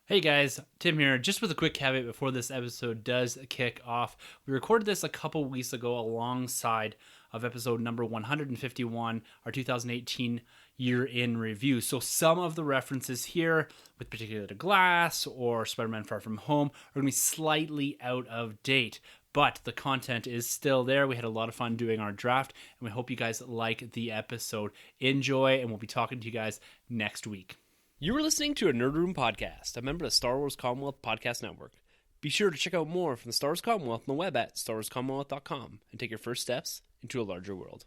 Hey guys, Tim here. Just with a quick caveat before this episode does kick off. We recorded this a couple weeks ago alongside of episode number 151, our 2018 year in review. So some of the references here, with particular to Glass or Spider-Man Far From Home, are going to be slightly out of date. But the content is still there. We had a lot of fun doing our draft, and we hope you guys like the episode. Enjoy, and we'll be talking to you guys next week. You were listening to a Nerd Room podcast, a member of the Star Wars Commonwealth Podcast Network. Be sure to check out more from the Star Wars Commonwealth on the web at starwarscommonwealth.com and take your first steps into a larger world.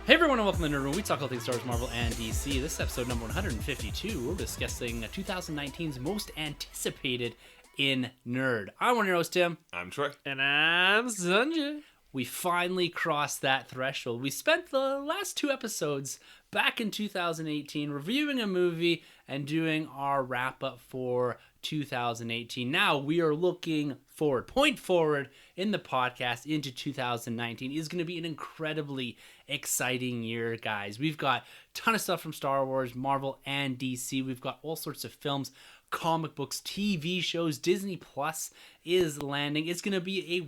Hey everyone, and welcome to the Nerd Room. We talk all things Star Wars, Marvel, and DC. This is episode number 152. We're discussing 2019's most anticipated in nerd. I'm one of your hosts, Tim. I'm Troy. And I'm Sunjay. We finally crossed that threshold. We spent the last two episodes back in 2018 reviewing a movie and doing our wrap-up for 2018. Now we are looking forward. Point forward in the podcast into 2019 is going to be an incredibly exciting year, guys. We've got a ton of stuff from Star Wars, Marvel, and DC. We've got all sorts of films, comic books, TV shows. Disney Plus is landing. It's going to be a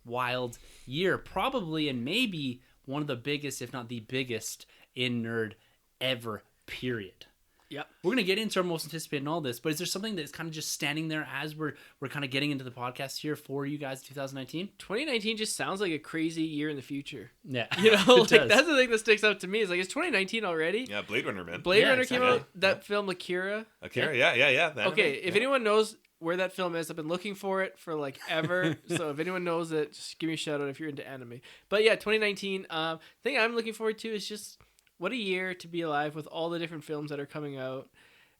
wild year, probably, and maybe one of the biggest, if not the biggest, in nerd ever, period. Yep. We're going to get into our most anticipated and all this, but is there something that's kind of just standing there as we're kind of getting into the podcast here for you guys in 2019? 2019 just sounds like a crazy year in the future. Yeah. You know, like does. that's the thing that sticks out to me is like, it's 2019 already? Yeah, Blade Runner, man. Blade Yeah, Runner exactly. came out, that film Akira. Akira, yeah. Okay, if anyone knows where that film is, I've been looking for it for like ever. So if anyone knows it, just give me a shout out if you're into anime. But yeah, 2019, thing I'm looking forward to is just what a year to be alive with all the different films that are coming out.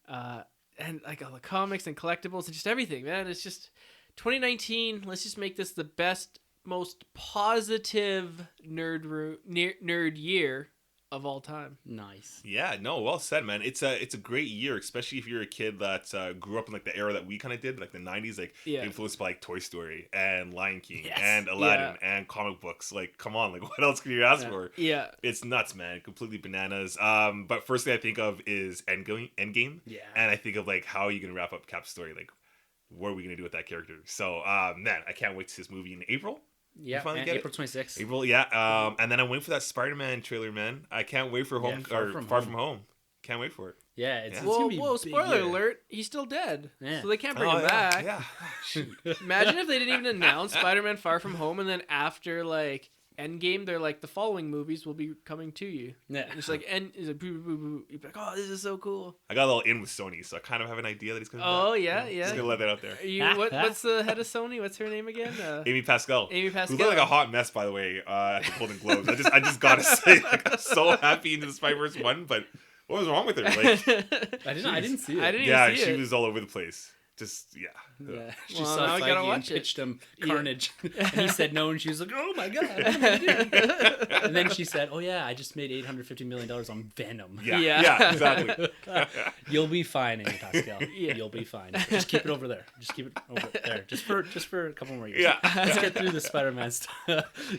And like all the comics and collectibles and just everything, man. It's just 2019. Let's just make this the best, most positive nerd year of all time. Nice. Yeah, no, well said, man. It's a great year, especially if you're a kid that grew up in like the era that we kind of did, like the 90s, like influenced by like Toy Story and Lion King and Aladdin and comic books. Like, come on, like what else can you ask for? Yeah, it's nuts, man. Completely bananas. But first thing I think of is Endgame. Yeah. And I think of like how are you gonna wrap up Cap's story? Like, what are we gonna do with that character? So, man, I can't wait to see this movie in April. Yeah, finally and get April 26th. April, yeah. And then I'm waiting for that Spider-Man trailer, man. I can't wait for Far From Home. Can't wait for it. Yeah, it's Yeah. gonna be Whoa! a big Spoiler year. alert! He's still dead, Yeah. so they can't bring him back. Yeah. Shoot. Imagine if they didn't even announce Spider-Man Far From Home, and then after like Endgame, they're like, the following movies will be coming to you. Yeah. And it's like, it's like, boo, boo, boo. You're like, oh, this is so cool. I got a little in with Sony, so I kind of have an idea that he's coming Oh back. yeah. Just gonna let that out there. What's the head of Sony? What's her name again? Amy Pascal. Amy Pascal. Who looked like a hot mess, by the way, at the Golden Globes. I just gotta say, like, I'm so happy into the Spider-Verse one, but what was wrong with her? Like, I didn't see it. I didn't yeah, even see she it. was all over the place. Just Yeah, she Well, saw now I gotta Feige watch and it. pitched him Carnage, and he said no, and she was like, "Oh my god!" What am I doing? And then she said, "Oh yeah, I just made $850 million on Venom." Yeah, exactly. You'll be fine, Amy Pascal. Yeah. You'll be fine. Just keep it over there. Just keep it over there. Just for a couple more years. Yeah. Let's get through the Spider-Man stuff.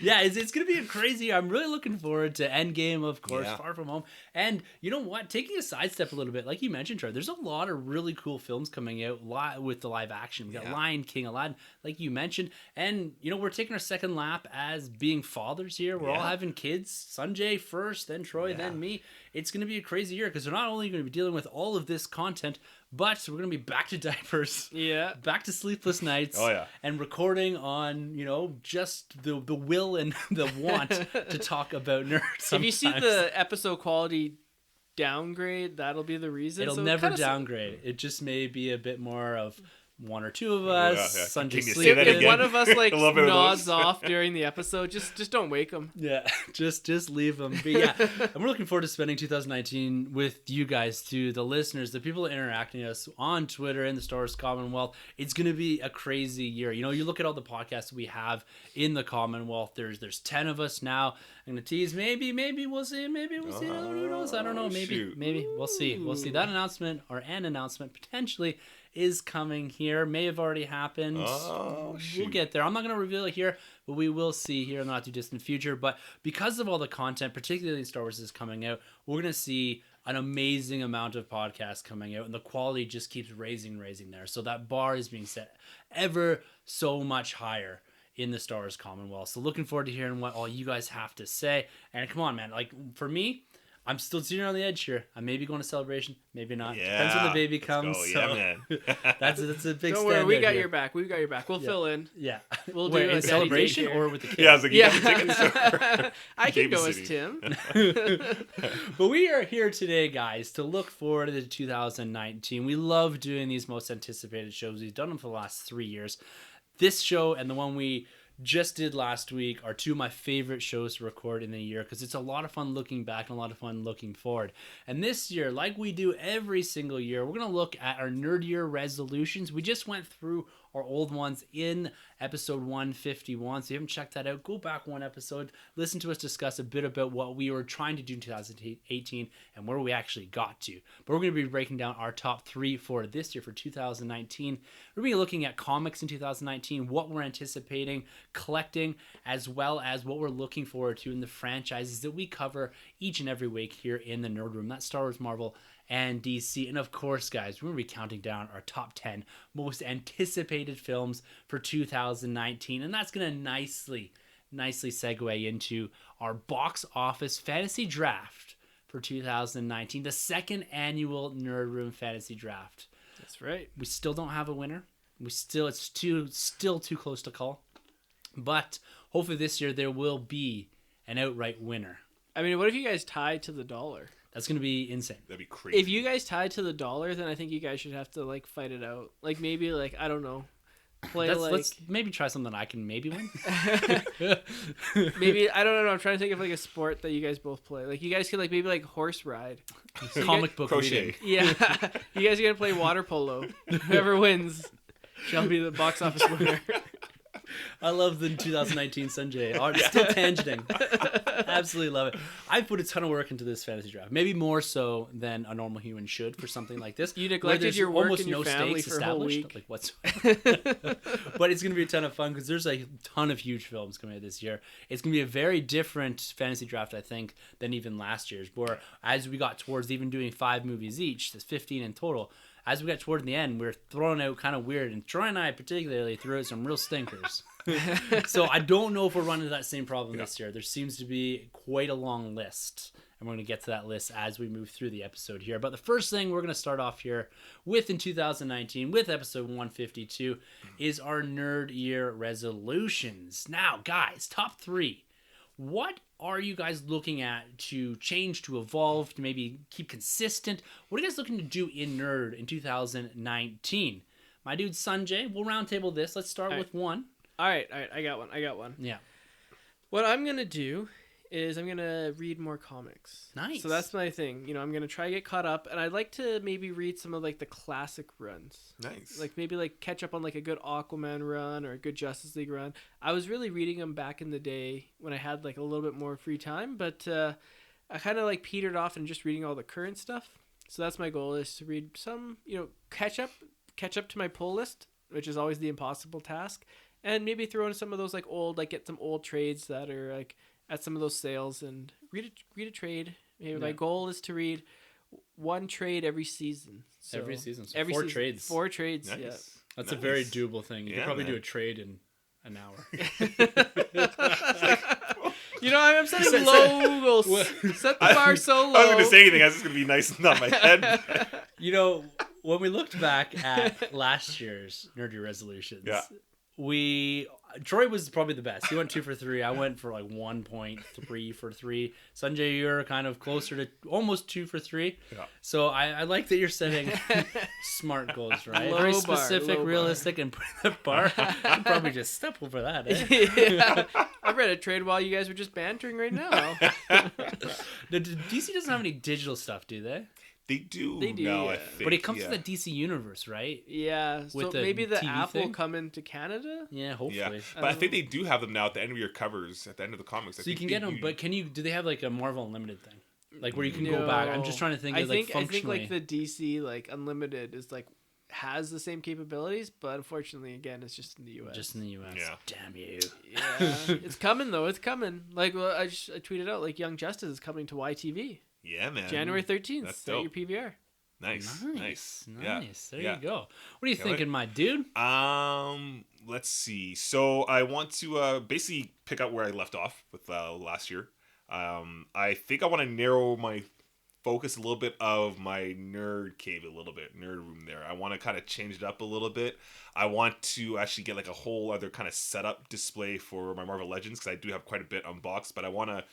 Yeah, it's gonna be a crazy. I'm really looking forward to Endgame, of course, Yeah. Far From Home, and you know what? Taking a sidestep a little bit, like you mentioned, Troy, there's a lot of really cool films coming out with the live action. We got Lion King, Aladdin, like you mentioned, and you know we're taking our second lap as being fathers here. We're all having kids. Sunjay first, then Troy, then me. It's going to be a crazy year because we're not only going to be dealing with all of this content, but we're going to be back to diapers, back to sleepless nights, and recording on just the will and the want to talk about nerds. Sometimes. If you see the episode quality downgrade, that'll be the reason. It'll So never downgrade. It just may be a bit more of one or two of us. Yeah. Sunjay Can you say sleeping. that If again? one of us like A little bit of nods those. off during the episode, just don't wake him. Yeah, just leave them. But yeah, and we're looking forward to spending 2019 with you guys too, the listeners, the people interacting with us on Twitter in the Star Wars Commonwealth. It's going to be a crazy year. You know, you look at all the podcasts we have in the Commonwealth. There's 10 of us now, I'm gonna tease. Maybe we'll see. Maybe we'll see. Who knows? I don't know. Maybe we'll see. We'll see. That announcement or an announcement potentially is coming here. May have already happened. Oh, shoot. We'll get there. I'm not gonna reveal it here, but we will see here in the not too distant future. But because of all the content, particularly Star Wars is coming out, we're gonna see an amazing amount of podcasts coming out, and the quality just keeps raising there. So that bar is being set ever so much higher in the Star Wars Commonwealth. So looking forward to hearing what all you guys have to say. And come on, man, like for me, I'm still sitting on the edge here. I may be going to Celebration, maybe not. Yeah, depends when the baby comes. Go. So Yeah, man. that's a big. Don't worry, we got here. your back. We've got your back. We'll fill in. Yeah, We'll do in a Celebration Daddy or with the kids. Yeah, I was like, you got the tickets? I can go as Babysitting. Tim. But we are here today, guys, to look forward to 2019. We love doing these most anticipated shows. We've done them for the last 3 years. This show and the one we just did last week are two of my favorite shows to record in the year because it's a lot of fun looking back and a lot of fun looking forward. And this year, like we do every single year, we're going to look at our Nerd Year resolutions. We just went through our old ones in episode 151. So if you haven't checked that out, go back one episode, listen to us discuss a bit about what we were trying to do in 2018 and where we actually got to. But we're going to be breaking down our top 3 for this year for 2019. We're going to be looking at comics in 2019, what we're anticipating, collecting, as well as what we're looking forward to in the franchises that we cover each and every week here in the Nerd Room. That's Star Wars, Marvel, and DC. And of course, guys, we're going to be counting down our top 10 most anticipated films for 2019. And that's going to nicely segue into our box office fantasy draft for 2019, the second annual Nerd Room fantasy draft. That's right. We still don't have a winner. It's still too close to call. But hopefully this year there will be an outright winner. I mean, what if you guys tied to the dollar? That's going to be insane. That'd be crazy. If you guys tied to the dollar, then I think you guys should have to like fight it out. Like maybe like I don't know, let's maybe try something I can maybe win. Maybe I don't know. I'm trying to think of like a sport that you guys both play. Like you guys could like maybe like horse ride, comic book crochet. reading. Yeah, you guys are gonna play water polo. Whoever wins shall be the box office winner. I love the 2019 Sunjay art. Still tangenting. Absolutely love it. I've put a ton of work into this fantasy draft. Maybe more so than a normal human should for something like this. You neglected your work and your family stakes for a whole week. like whatsoever. But it's going to be a ton of fun because there's a ton of huge films coming out this year. It's going to be a very different fantasy draft, I think, than even last year's. Where as we got towards even doing 5 movies each, that's 15 in total. As we got toward the end, we were throwing out kind of weird, and Troy and I particularly threw out some real stinkers. So I don't know if we're running into that same problem this year. There seems to be quite a long list, and we're going to get to that list as we move through the episode here. But the first thing we're going to start off here with in 2019, with episode 152, is our Nerd Year resolutions. Now, guys, top 3. What are you guys looking at to change, to evolve, to maybe keep consistent? What are you guys looking to do in Nerd in 2019? My dude Sunjay, we'll roundtable this. Let's start with one. All right. I got one. Yeah. What I'm going to do is I'm going to read more comics. Nice. So that's my thing. You know, I'm going to try to get caught up, and I'd like to maybe read some of like the classic runs. Nice. Like maybe like catch up on like a good Aquaman run or a good Justice League run. I was really reading them back in the day when I had like a little bit more free time, but I kind of like petered off and just reading all the current stuff. So that's my goal, is to read some, you know, catch up to my pull list, which is always the impossible task, and maybe throw in some of those like old, like get some old trades that are like at some of those sales and read a trade. Maybe my goal is to read one trade every season. So every season. So every 4 season, trades. 4 trades, Nice. yeah. That's a very doable thing. You could probably do a trade in an hour. You know, I'm setting low goals. Set the bar so low. I was going to say anything. I was just going to be nice and not my head. You know, when we looked back at last year's Nerd Year resolutions, Troy was probably the best. He went 2 for 3. I went for like 1.3 for 3. Sanjay, you're kind of closer to almost 2 for 3. Yeah. So I like that you're setting smart goals, right? Very specific, realistic, and putting the bar. I'd probably just step over that. Yeah. I read a trade while you guys were just bantering right now. DC doesn't have any digital stuff, do they? They do. They do, now, yeah. I think. But it comes to the DC universe, right? Yeah. So With the maybe the TV app thing? will come into Canada. Yeah, hopefully. Yeah, but I think they do have them now at the end of your covers, at the end of the comics. So you can get them, but do they have like a Marvel Unlimited thing? Like where you can go back? I'm just trying to think of like functionally. I think like the DC like Unlimited is like has the same capabilities, but unfortunately, again, it's just in the U.S. Just in the U.S. Yeah. Damn you. Yeah, it's coming though. It's coming. Like I tweeted out like Young Justice is coming to YTV. Yeah, man. January 13th. That's Set your dope. PVR. Nice. Yeah. There you go. What are you thinking, my dude? Let's see. So I want to basically pick up where I left off with last year. I think I want to narrow my focus a little bit of my nerd cave a little bit, nerd room there. I want to kind of change it up a little bit. I want to actually get like a whole other kind of setup display for my Marvel Legends because I do have quite a bit unboxed, but I want to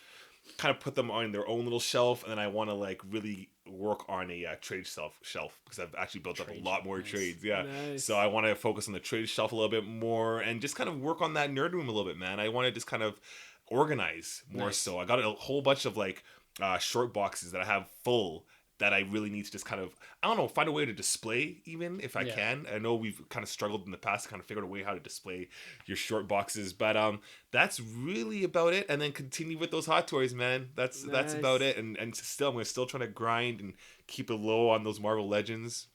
kind of put them on their own little shelf, and then I want to like really work on a trade shelf because I've actually built up a lot more trades. Yeah, Nice. So I want to focus on the trade shelf a little bit more and just kind of work on that nerd room a little bit, man. I want to just kind of organize more. So I got a whole bunch of like short boxes that I have full that I really need to just kind of, I don't know, find a way to display even if I can. I know we've kind of struggled in the past to kind of figure out a way how to display your short boxes, but that's really about it. And then continue with those hot toys, man. That's about it. And still, I'm still trying to grind and keep it low on those Marvel Legends.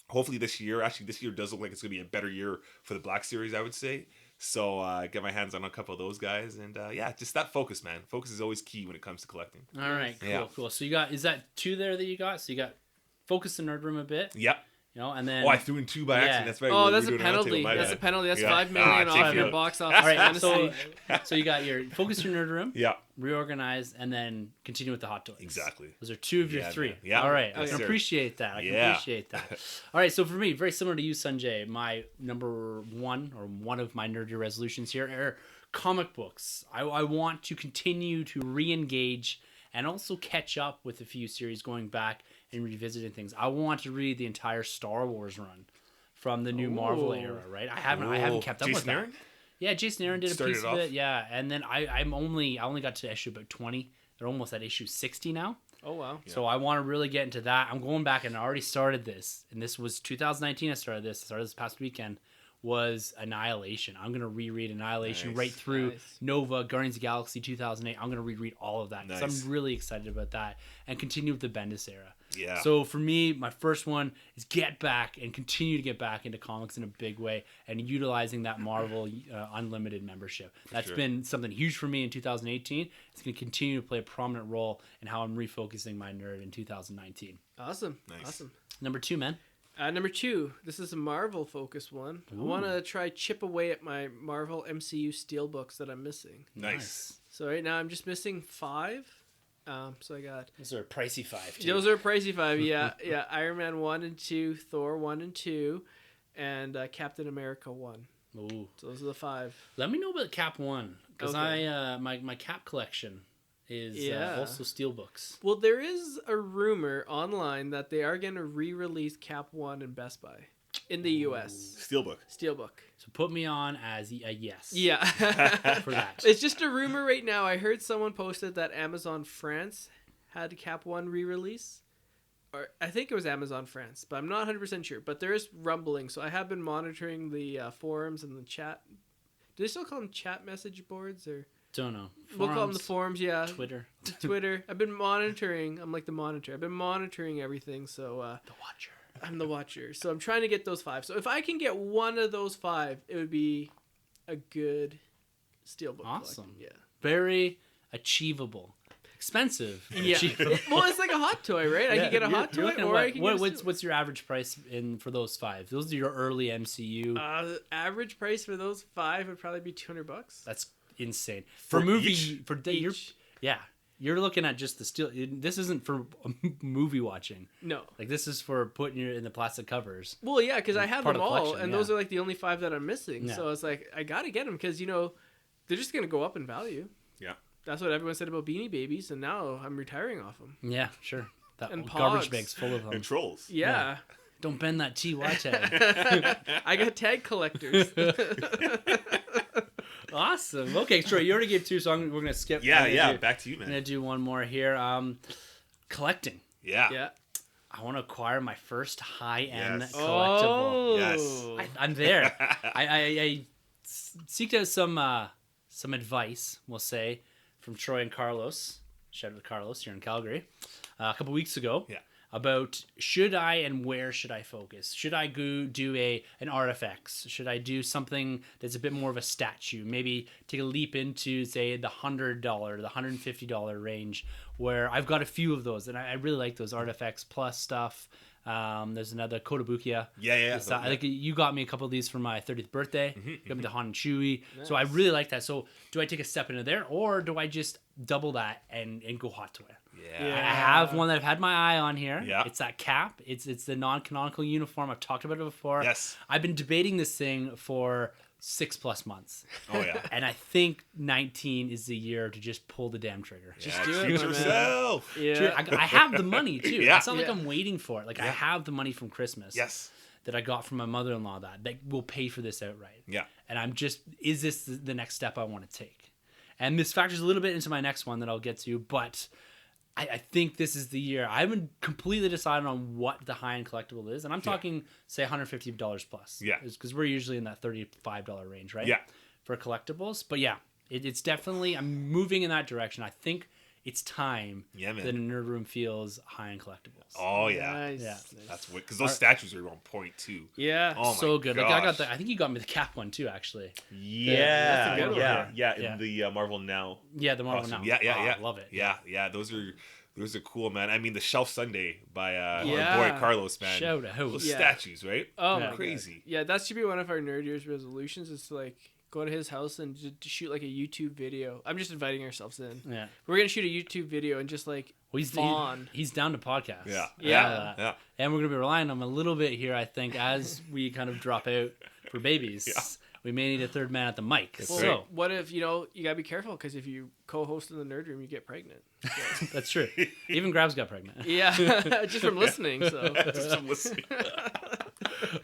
Hopefully this year does look like it's going to be a better year for the Black Series, I would say. So get my hands on a couple of those guys, and just that focus, man. Focus is always key when it comes to collecting. All right, cool. So is that 2 there that you got? So you got focus the nerd room a bit. Yep. And then I threw in 2 by accident. That's right. Oh, that's a penalty. That's a penalty. That's 5 million off your box office. All right, so you got your focus your nerd room. Yeah. Reorganize and then continue with the hot toys. Exactly. Those are 2 of your 3. Man. Yeah. All right. Yes, I can appreciate that. Appreciate that. All right. So for me, very similar to you, Sunjay, my number 1 or one of my NerdYEAR resolutions here are comic books. I want to continue to re-engage and also catch up with a few series going back and revisiting things. I want to read the entire Star Wars run from the new Marvel era, right? I haven't kept up with that. Aaron? Yeah, Jason Aaron did a piece of it. Yeah, and then I only got to issue about 20. They're almost at issue 60 now. Oh wow! So I want to really get into that. I'm going back and I already started this, and this was 2019. I started this past weekend. Was Annihilation. I'm gonna reread Annihilation right through Nova, Guardians of the Galaxy 2008. I'm gonna reread all of that because I'm really excited about that and continue with the Bendis era. Yeah. So for me, my first one is get back and continue to get back into comics in a big way and utilizing that Marvel Unlimited membership. That's been something huge for me in 2018. It's going to continue to play a prominent role in how I'm refocusing my nerd in 2019. Awesome. Nice. Awesome. Number 2, man. Number 2, this is a Marvel-focused one. Ooh. I want to try chip away at my Marvel MCU steelbooks that I'm missing. Nice. So right now I'm just missing 5. So I got... Those are a pricey 5, too. Those are a pricey 5, yeah. Yeah, Iron Man 1 and 2, Thor 1 and 2, and Captain America 1. Ooh. So those are the 5. Let me know about Cap 1, because my Cap collection is also steelbooks. Well, there is a rumor online that they are going to re-release Cap 1 in Best Buy in the U.S. Steelbook. So put me on as a yes. Yeah. For that. It's just a rumor right now. I heard someone posted that Amazon France had Cap 1 re-release. Or I think it was Amazon France, but I'm not 100% sure. But there is rumbling, so I have been monitoring the forums and the chat. Do they still call them chat message boards? Or don't know. We'll call them the forums, yeah. Twitter. I've been monitoring. I'm like the monitor. I've been monitoring everything, so... the watcher. I'm the watcher. So I'm trying to get those 5. So if I can get one of those 5, it would be a good steelbook. Awesome. Collecting. Yeah. Very achievable. Expensive. Yeah. Well, it's like a hot toy, right? I can get a hot toy, or I can what's your average price for those 5? Those are your early MCU. The average price for those 5 would probably be $200. That's insane. For movie each? for each. Yeah. You're looking at just the steel. This isn't for movie watching. No. Like, this is for putting it in the plastic covers. Well, yeah, because I have them all, and those are like the only 5 that I'm missing. Yeah. So it's like, I got to get them because, they're just going to go up in value. Yeah. That's what everyone said about Beanie Babies, and now I'm retiring off them. Yeah, sure. That and garbage Pogs. bag's full of them. And Trolls. Yeah. Don't bend that TY tag. I got tag collectors. Awesome. Okay, Troy, you already gave 2, so we're going to skip. Yeah, back to you, man. I'm going to do one more here. Collecting. Yeah. I want to acquire my first high-end Yes. collectible. Yes. I'm there. I seeked out some advice, we'll say, from Troy and Carlos. Shout out to Carlos here in Calgary. A couple weeks ago. Yeah. About should I and where should I focus? Should I go do an RFX? Should I do something that's a bit more of a statue? Maybe take a leap into, say, the $100, the $150 range, where I've got a few of those, and I really like those RFX Plus stuff. There's another Kotobukiya. Yeah. I think you got me a couple of these for my 30th birthday. You got me the Han and Chewy. Nice. So I really like that. So do I take a step into there, or do I just double that and go hot toy? Yeah. I have one that I've had my eye on here. Yeah. It's that cap. It's the non-canonical uniform. I've talked about it before. Yes. I've been debating this thing for 6+ months. Oh yeah. And I think 19 is the year to just pull the damn trigger. Just do it, treat my man. yourself. Yeah. Dude, I have the money too. Yeah. It's not like Yeah. I'm waiting for it. Like I Yeah. have the money from Christmas. Yes. That I got from my mother-in-law that will pay for this outright. Yeah. And I'm just, is this the next step I want to take? And this factors a little bit into my next one that I'll get to, but I think this is the year. I haven't completely decided on what the high-end collectible is, and I'm talking, say, $150 plus. Yeah. Because we're usually in that $35 range, right? Yeah. For collectibles. But yeah, it's definitely, I'm moving in that direction. I think it's time Yeah, man. that a nerd room feels high-end collectibles. Oh yeah. Nice. Yeah. Nice. That's what, because those statues are on point too. Yeah. Oh So my good. Like I got gosh. I think you got me the cap one too, actually. Yeah, that's a good one. yeah. Yeah. In the Marvel Now. Yeah, the Marvel costume. now. Yeah. Oh, love it. Yeah. Those are cool, man. I mean, the Shelf Sunday by our Yeah. boy Carlos, man. Shout out. Those Yeah. statues, right? Oh Yeah. my Crazy. God. Yeah, that should be one of our Nerd Year's resolutions. Is to like go to his house and to shoot like a YouTube video. I'm just inviting ourselves in. Yeah. We're gonna shoot a YouTube video and just like Well, he's fawn. he's down to podcasts. Yeah. Yeah. Yeah. And we're gonna be relying on him a little bit here, I think, as we kind of drop out for babies. Yeah. We may need a third man at the mic. That's Well, So what if you gotta be careful because if you co-host in the Nerd Room, you get pregnant. So, that's true. Even Grabs got pregnant. yeah, just from listening. So. Just from listening.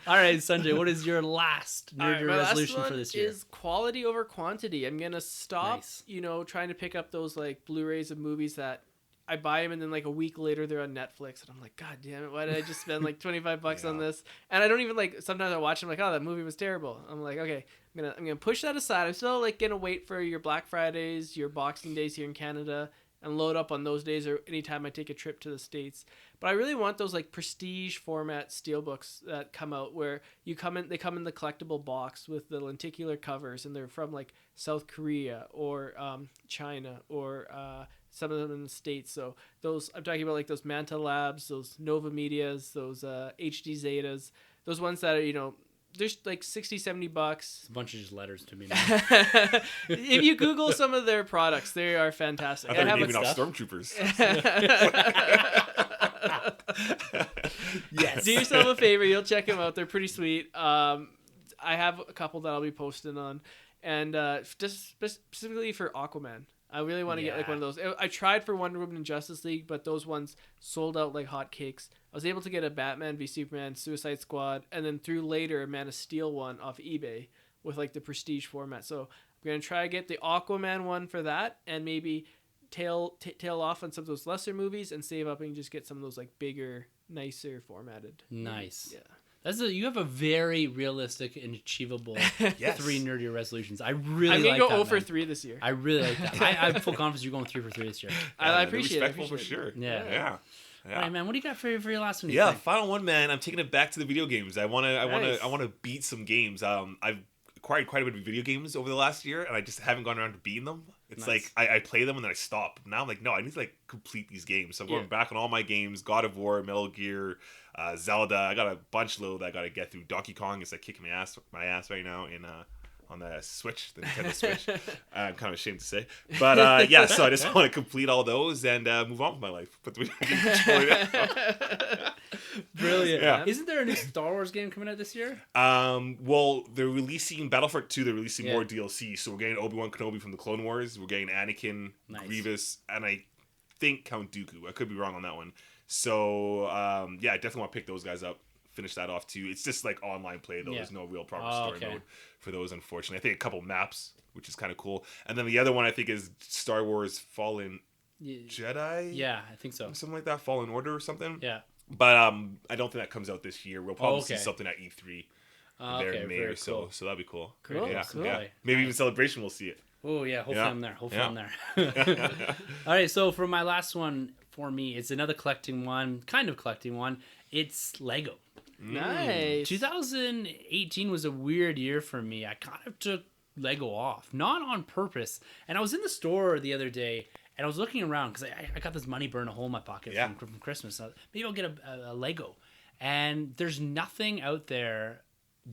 All right, Sunjay, what is your last All Nerd right, Year my last resolution one for this year? is quality over quantity. I'm gonna stop, Nice. trying to pick up those like Blu-rays of movies that I buy them and then like a week later they're on Netflix and I'm like, God damn it, why did I just spend like $25 on Yeah. this? And I don't even like. Sometimes I watch them like, oh, that movie was terrible. I'm like, okay, I'm gonna push that aside. I'm still like gonna wait for your Black Fridays, your Boxing Days here in Canada, and load up on those days or anytime I take a trip to the States. But I really want those like prestige format steelbooks that come out where they come in the collectible box with the lenticular covers and they're from like South Korea or China or some of them in the States. So those, I'm talking about like those Manta Labs, those Nova Medias, those HD Zetas, those ones that are, there's like $60-$70. It's a bunch of just letters to me. If you Google some of their products, they are fantastic. I thought you were have naming a off stuff. stormtroopers. Yes. Do yourself a favor. You'll check them out. They're pretty sweet. I have a couple that I'll be posting on. And just specifically for Aquaman. I really want to get like Yeah. one of those. I tried for Wonder Woman and Justice League, but those ones sold out like hotcakes. I was able to get a Batman v Superman, Suicide Squad, and then through later a Man of Steel one off eBay with like the prestige format. So I'm going to try to get the Aquaman one for that and maybe tail off on some of those lesser movies and save up and just get some of those like bigger, nicer formatted. Nice. Yeah. You have a very realistic and achievable Yes. 3 Nerd Year resolutions. I really I'm going like to go that, 0 for man. 3 this year. I really like that. I have full confidence you're going 3 for 3 this year. I they're appreciate it. respectful for sure. Yeah. Yeah. All right, man. What do you got for your last one? Yeah, final one, man. I'm taking it back to the video games. I Nice. want to beat some games. I've acquired quite a bit of video games over the last year, and I just haven't gone around to beating them. It's Nice. like I play them and then I stop. Now I'm like, no, I need to like complete these games. So I'm going Yeah. back on all my games: God of War, Metal Gear, Zelda. I got a bunch load that I got to get through. Donkey Kong is like kicking my ass right now in on the Switch, the Nintendo Switch. I'm kind of ashamed to say, but yeah. So I just want to complete all those and move on with my life. Put the video game controller down. Brilliant. Yeah. Isn't there a new Star Wars game coming out this year? Well, they're releasing Battlefront 2. They're releasing Yeah. more DLC. So we're getting Obi-Wan Kenobi from the Clone Wars. We're getting Anakin, Nice. Grievous, and I think Count Dooku. I could be wrong on that one. So yeah, I definitely want to pick those guys up. Finish that off too. It's just like online play though. Yeah. There's no real proper Oh, story okay. mode for those, unfortunately. I think a couple maps, which is kind of cool. And then the other one I think is Star Wars Fallen Yeah, Jedi. yeah, I think so. Something like that. Fallen Order or something. Yeah. But I don't think that comes out this year. We'll probably see something at E3 there in May or so. Cool. So that'd be cool. Cool. Yeah, Cool. yeah. Maybe even Celebration we'll see it. Oh yeah, hopefully Yeah. I'm there. Hopefully Yeah. I'm there. All right, so for my last one, for me, it's another collecting one, kind of collecting one. It's Lego. Nice. 2018 was a weird year for me. I kind of took Lego off, not on purpose. And I was in the store the other day, and I was looking around because I got this money burn a hole in my pocket from Christmas. So maybe I'll get a Lego. And there's nothing out there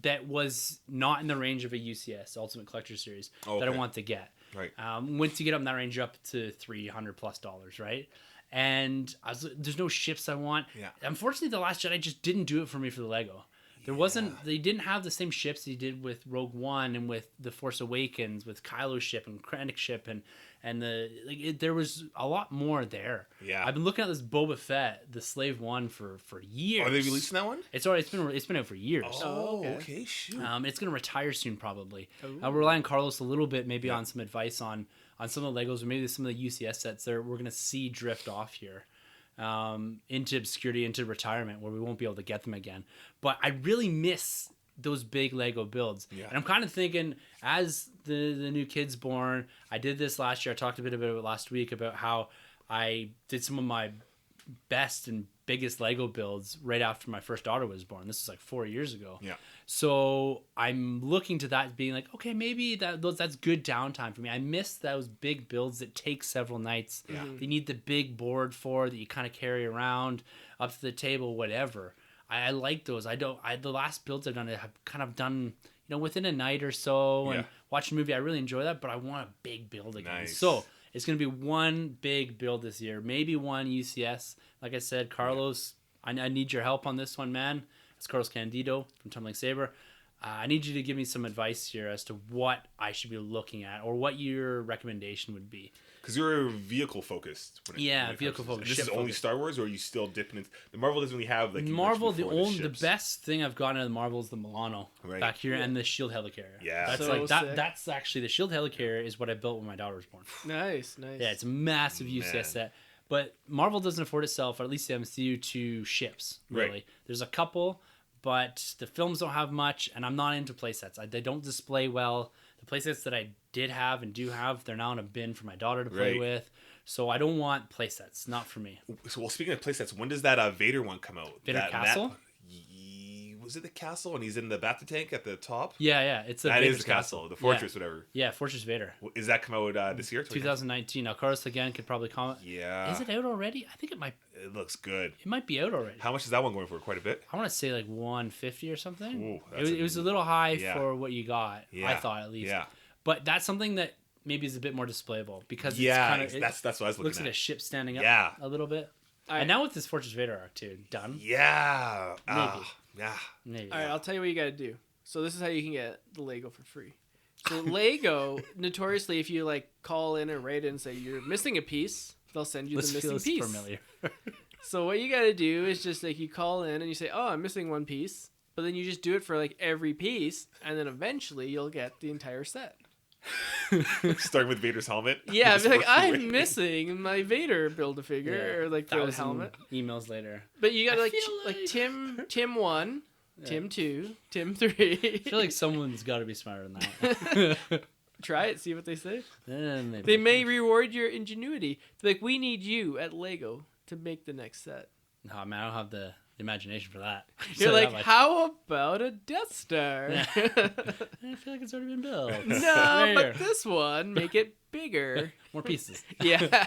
that was not in the range of a UCS Ultimate Collector Series that I want to get. Right. Once you get up in that range, up to $300+, right? And there's no ships I want. Yeah. Unfortunately, The Last Jedi just didn't do it for me for the Lego. They didn't have the same ships they did with Rogue One and with The Force Awakens, with Kylo's ship and Krennic's ship, and there was a lot more there. Yeah. I've been looking at this Boba Fett, the Slave One, for years. Are they releasing that one? It's been out for years. Oh, okay. Shoot. It's gonna retire soon, probably. We're relying on Carlos a little bit, maybe on some advice on some of the Legos or maybe some of the UCS sets that we're gonna see drift off here. Into obscurity, into retirement, where we won't be able to get them again. But I really miss those big Lego builds. Yeah. And I'm kind of thinking, as the new kid's born, I did this last year. I talked a bit about it last week about how I did some of my best and biggest Lego builds right after my first daughter was born. This was like 4 years ago. Yeah. So I'm looking to that being like, okay, maybe that's good downtime for me. I miss those big builds that take several nights. Yeah. They need the big board for that you kind of carry around up to the table, whatever. I like those. The last builds I've done have kind of done, within a night or so and watch a movie. I really enjoy that, but I want a big build again. Nice. So it's going to be one big build this year, maybe one UCS. Like I said, Carlos, I need your help on this one, man. It's Carlos Candido from Tumbling Saber. I need you to give me some advice here as to what I should be looking at or what your recommendation would be. Because you're vehicle focused. Vehicle focused. This is only Star Wars, or are you still dipping into the Marvel? Doesn't really have like Marvel. The best thing I've gotten out of the Marvel is the Milano back here and the Shield helicarrier. Yeah, that's that's actually the Shield helicarrier is what I built when my daughter was born. Nice. Yeah, it's a massive UCS set. But Marvel doesn't afford itself, or at least the MCU, to ships, really. Right. There's a couple, but the films don't have much, and I'm not into playsets. They don't display well. The playsets that I did have and do have, they're now in a bin for my daughter to play with. So I don't want playsets. Not for me. So, well, speaking of playsets, when does that Vader one come out? Vader Castle? Was it the castle and he's in the battle tank at the top? Yeah. It's that Vader's is the castle, the fortress, whatever. Yeah, Fortress Vader. Is that come out this year? 2019. Now, Carlos again could probably comment. Yeah. Is it out already? I think it might. It looks good. It might be out already. How much is that one going for? Quite a bit. I want to say like 150 or something. Ooh, it was a little high for what you got. Yeah. I thought at least. Yeah. But that's something that maybe is a bit more displayable because it's kind of that's what I was looking looks at. Like a ship standing up a little bit. Right. And now with this Fortress Vader arc too, done. Yeah. Maybe. All right, I'll tell you what you got to do. So this is how you can get the Lego for free. So Lego, notoriously, if you like call in or write in and say you're missing a piece, they'll send you the missing piece. Familiar. So what you got to do is just like you call in and you say, "Oh, I'm missing one piece," but then you just do it for like every piece, and then eventually you'll get the entire set. Starting with Vader's helmet. Yeah, be like, I'm missing my Vader Build-A-Figure or like the helmet. Emails later. But you got like Tim 1, Tim 2, Tim 3. I feel like someone's got to be smarter than that. Try it, see what they say. Maybe. They may reward your ingenuity. Like, we need you at Lego to make the next set. No, man, I don't have the imagination for that. You're like, how about a Death Star? Yeah. I feel like it's already been built. No, but this one, make it bigger. More pieces. Yeah.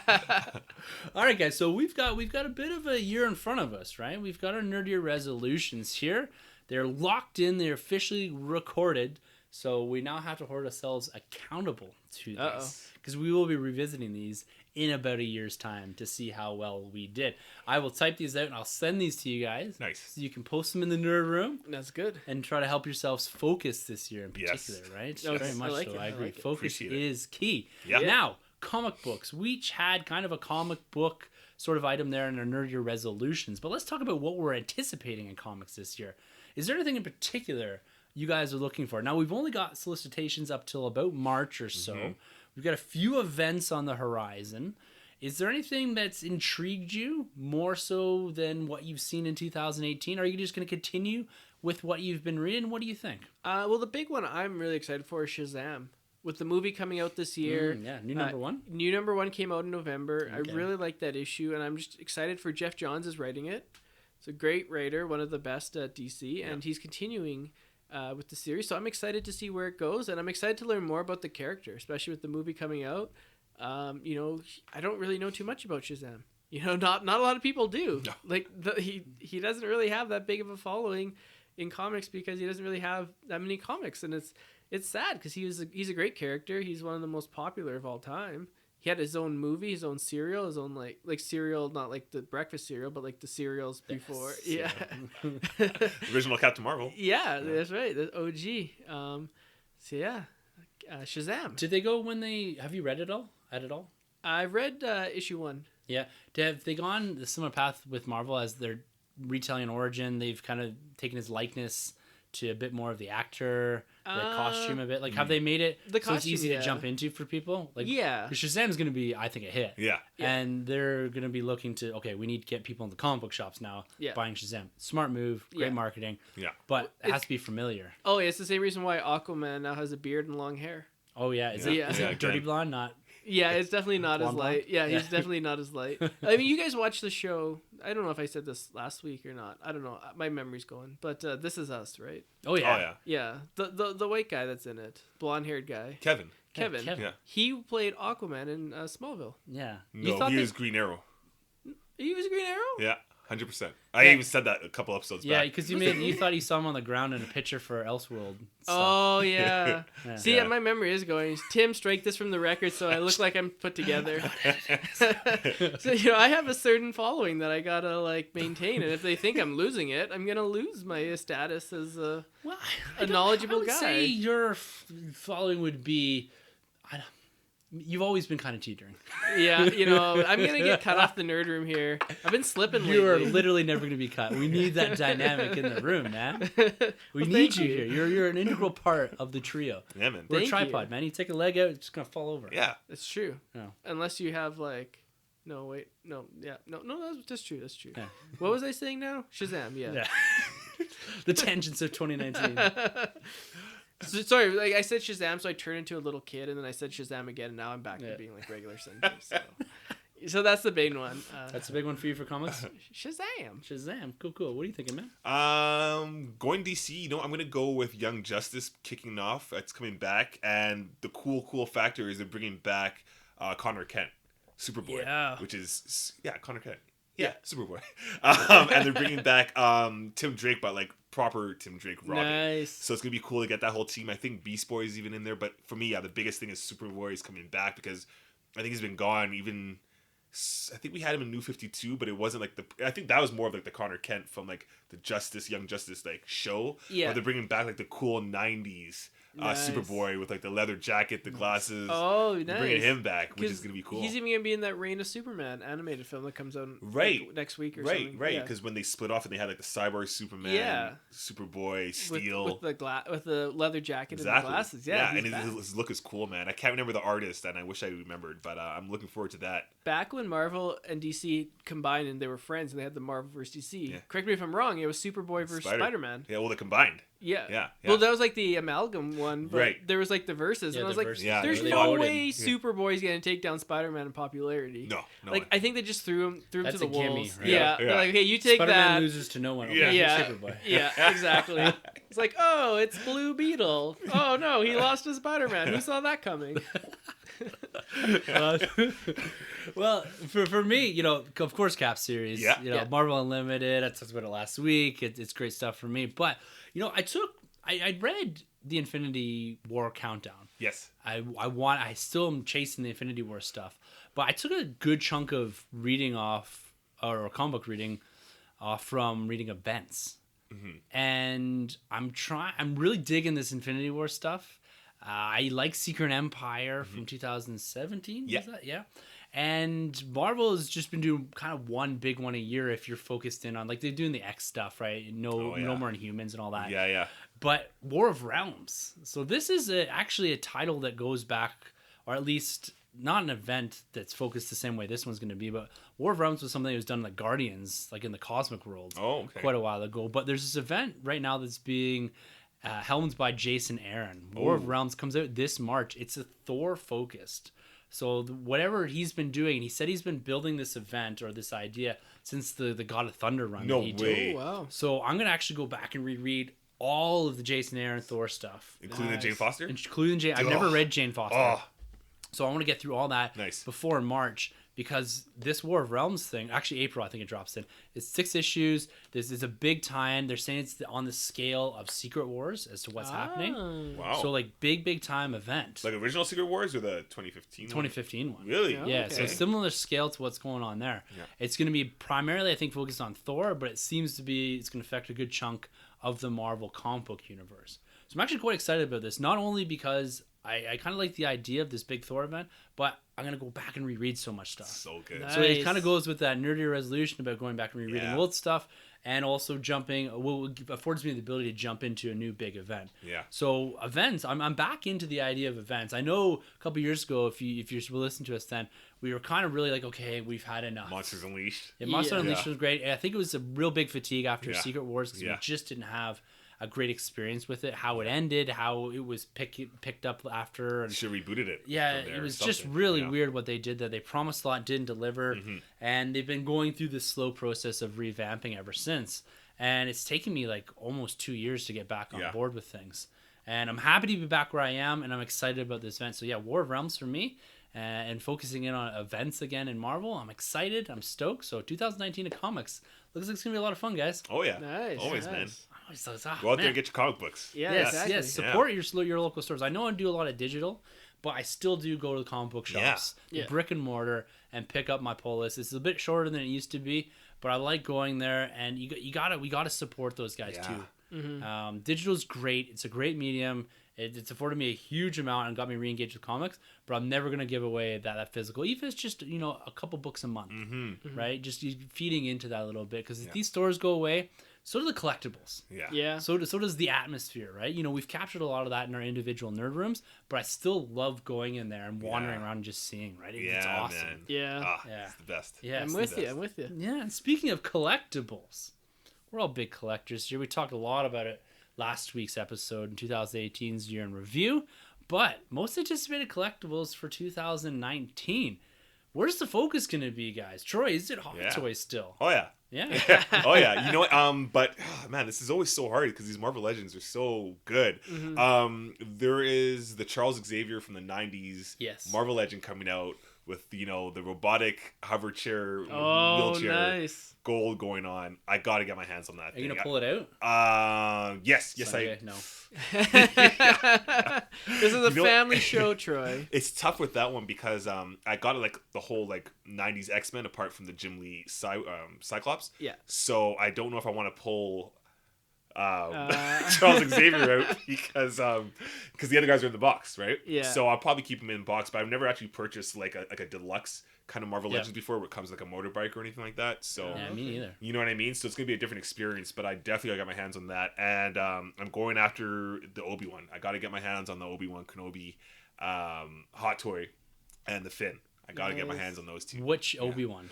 All right, guys. So we've got a bit of a year in front of us, right? We've got our NerdYEAR resolutions here. They're locked in. They're officially recorded. So we now have to hold ourselves accountable to this because we will be revisiting these in about a year's time to see how well we did. I will type these out and I'll send these to you guys. Nice. So you can post them in the nerd room. That's good. And try to help yourselves focus this year in particular, right? No, very much so. I agree. Like focus is key. Yep. Now, comic books. We each had kind of a comic book sort of item there in our NerdYEAR resolutions. But let's talk about what we're anticipating in comics this year. Is there anything in particular you guys are looking for? Now, we've only got solicitations up till about March or so. Mm-hmm. We've got a few events on the horizon. Is there anything that's intrigued you more so than what you've seen in 2018? Are you just going to continue with what you've been reading? What do you think? Well, the big one I'm really excited for is Shazam. With the movie coming out this year. New number one? New number one came out in November. Okay. I really like that issue, and I'm just excited for Jeff Johns is writing it. It's a great writer, one of the best at DC, and he's continuing with the series. So I'm excited to see where it goes, and I'm excited to learn more about the character, especially with the movie coming out. You know, I don't really know too much about Shazam. You know, not a lot of people do. No. Like he doesn't really have that big of a following in comics because he doesn't really have that many comics, and it's sad because he's a great character. He's one of the most popular of all time. He had his own movie, his own cereal, his own like cereal, not like the breakfast cereal, but like the cereals before. Yes. Yeah. Original Captain Marvel. Yeah, that's right. The OG. So yeah, Shazam. Did they go when they... Have you read it all? I read issue 1. Yeah. Have they gone the similar path with Marvel as their retelling origin? They've kind of taken his likeness to a bit more of the actor, the costume a bit. Like, have they made it the so it's costume, easy to jump into for people? Like, yeah. Shazam's going to be, I think, a hit. Yeah. And they're going to be looking to, okay, we need to get people in the comic book shops now buying Shazam. Smart move, great marketing. Yeah. But it has to be familiar. Oh, yeah, it's the same reason why Aquaman now has a beard and long hair. Oh, yeah. Is Yeah. it dirty blonde? Not... Yeah, it's definitely not as Blonde light. blonde? Yeah, he's definitely not as light. I mean, you guys watched the show. I don't know if I said this last week or not. I don't know. My memory's going. But This Is Us, right? Oh, yeah. Oh, yeah. Yeah. The white guy that's in it. Blonde-haired guy. Kevin. Kevin. Yeah. He played Aquaman in Smallville. Yeah. No, he was Green Arrow. He was Green Arrow? Yeah. 100%. I even said that a couple episodes back. Yeah, because you thought you saw him on the ground in a picture for Elseworld. Oh, yeah. Yeah. See, my memory is going. Tim, strike this from the record so I look like I'm put together. So, I have a certain following that I gotta, like, maintain. And if they think I'm losing it, I'm gonna lose my status as a knowledgeable guy. I would say your following would be... You've always been kind of teetering. Yeah, I'm going to get cut off the nerd room here. I've been slipping lately. You are literally never going to be cut. We need that dynamic in the room, man. We need you here. You're an integral part of the trio. Yeah, man. We're a tripod, man. You take a leg out, it's just going to fall over. Yeah. It's true. No. Unless you have, like... No, wait. No, yeah. No, that's true. That's true. Yeah. What was I saying now? Shazam, yeah. The tangents of 2019. So, sorry, like I said Shazam, so I turned into a little kid, and then I said Shazam again, and now I'm back to being like regular Sunjay. So that's the big one. That's the big one for you for comics? Shazam. Cool. What are you thinking, man? Going DC, I'm going to go with Young Justice kicking off. It's coming back, and the cool factor is they're bringing back Connor Kent, Superboy. Yeah. Which is, Connor Kent. Yeah, Superboy. And they're bringing back Tim Drake, but like proper Tim Drake Robin. Nice. So it's gonna be cool to get that whole team. I think Beast Boy is even in there, but for me, the biggest thing is Superboy is coming back because I think he's been gone. Even I think we had him in New 52, but it wasn't like I think that was more of like the Connor Kent from like the Young Justice like show. Yeah. But they're bringing back like the cool 90s. Nice. Superboy with like the leather jacket, the glasses. Oh, nice. They're bringing him back, which is gonna be cool. He's even gonna be in that Reign of Superman animated film that comes out next week or something. Right. Because when they split off and they had like the Cyborg Superman, Superboy, Steel, with the leather jacket and the glasses. And his look is cool, man. I can't remember the artist, and I wish I remembered, but I'm looking forward to that. Back when Marvel and DC combined and they were friends, and they had the Marvel vs. DC. Yeah. Correct me if I'm wrong. It was Superboy versus Spider-Man. Yeah, well, they combined. Yeah. Well, that was like the amalgam one, but there was like the verses, and I was like, "There's no way Superboy's gonna take down Spider-Man in popularity." No. Like I think they just threw him to the wolves. Gimme, right? Yeah. They're like, "Okay, you take Spider-Man that." loses to no one. Okay, Superboy. Yeah, exactly. It's like, oh, it's Blue Beetle. Oh no, he lost to Spider-Man. Who saw that coming? Well, for me, of course, Cap series. Marvel Unlimited. I talked about it last week. It's great stuff for me. But I read the Infinity War countdown. Yes. I still am chasing the Infinity War stuff, but I took a good chunk of reading off or comic book reading from reading events, and I'm really digging this Infinity War stuff. I like Secret Empire from 2017. Yeah. Is that? Yeah. And Marvel has just been doing kind of one big one a year if you're focused in on, like, they're doing the X stuff, right? No More Inhumans and all that. Yeah. But War of Realms. So this is actually a title that goes back, or at least not an event that's focused the same way this one's going to be, but War of Realms was something that was done like Guardians, like in the Cosmic World, quite a while ago. But there's this event right now that's being helmed by Jason Aaron. War of Realms comes out this March. It's a Thor focused. So whatever he's been doing, he said he's been building this event or this idea since the God of Thunder run. No that he way. Did. Oh, wow. So I'm going to actually go back and reread all of the Jason Aaron Thor stuff. Including the Jane Foster? Including Jane. I've never read Jane Foster. Oh. So I want to get through all that before March, because this War of Realms thing, actually April I think it drops in, it's 6 issues. This is a big tie-in. They're saying it's on the scale of Secret Wars as to what's happening. Wow. So like big time event. Like original Secret Wars or the 2015 2015 one? Really? Yeah, so similar scale to what's going on there. Yeah. It's going to be primarily, I think, focused on Thor, but it seems to be, it's going to affect a good chunk of the Marvel comic book universe. So I'm actually quite excited about this, not only because I kind of like the idea of this big Thor event, but I'm going to go back and reread so much stuff. So good. Nice. So it kind of goes with that NerdYEAR resolution about going back and rereading old stuff, and also jumping, affords me the ability to jump into a new big event. Yeah. So events, I'm back into the idea of events. I know a couple years ago, if you listened to us then, we were kind of really like, okay, we've had enough. Monsters Unleashed. Yeah, Monsters Unleashed was great. And I think it was a real big fatigue after Secret Wars, because we just didn't have a great experience with it, how it ended, how it was picked up after. And should have rebooted it. Yeah, it was just really weird what they did, that they promised a lot, didn't deliver, and they've been going through this slow process of revamping ever since. And it's taken me like almost 2 years to get back on board with things. And I'm happy to be back where I am, and I'm excited about this event. So yeah, War of Realms for me, and focusing in on events again in Marvel. I'm excited. I'm stoked. So 2019 in comics. Looks like it's going to be a lot of fun, guys. Oh, yeah. Nice. Always, man. Go out there and get your comic books. Yeah, exactly. Yes. Support your local stores. I know I do a lot of digital, but I still do go to the comic book shops, brick and mortar, and pick up my pull list. It's a bit shorter than it used to be, but I like going there, and we gotta support those guys too. Digital's great. It's a great medium. It's afforded me a huge amount and got me re-engaged with comics, but I'm never going to give away that physical, even if it's just, a couple books a month, right? Just feeding into that a little bit, because if these stores go away, so do the collectibles. Yeah. So does the atmosphere, right? We've captured a lot of that in our individual nerd rooms, but I still love going in there and wandering around and just seeing, right? It's awesome. Man. Yeah. It's the best. Yeah, I'm with you. Yeah, and speaking of collectibles, we're all big collectors here. We talked a lot about it last week's episode in 2018's Year in Review, but most anticipated collectibles for 2019. Where's the focus going to be, guys? Troy, is it Hot Toys still? Oh, yeah. Yeah. Oh, yeah. You know what? But, man, this is always so hard because these Marvel Legends are so good. There is the Charles Xavier from the 90s Marvel Legend coming out with, the robotic hover chair, wheelchair, gold going on. I got to get my hands on that. Are you going to pull it out? Yes, Sunjay, no. This is a family show, Troy. It's tough with that one because I got like the whole like 90s X-Men apart from the Jim Lee Cyclops. Yeah. So I don't know if I want to pull Charles Xavier out because the other guys are in the box, right? Yeah. So I'll probably keep him in the box, but I've never actually purchased like a deluxe kind of Marvel Legends before, where it comes like a motorbike or anything like that. So me neither. You know what I mean? So it's gonna be a different experience, but I definitely got my hands on that, and I'm going after the Obi-Wan. I got to get my hands on the Obi-Wan Kenobi hot toy and the Finn. I got to get my hands on those two. Which Obi-Wan?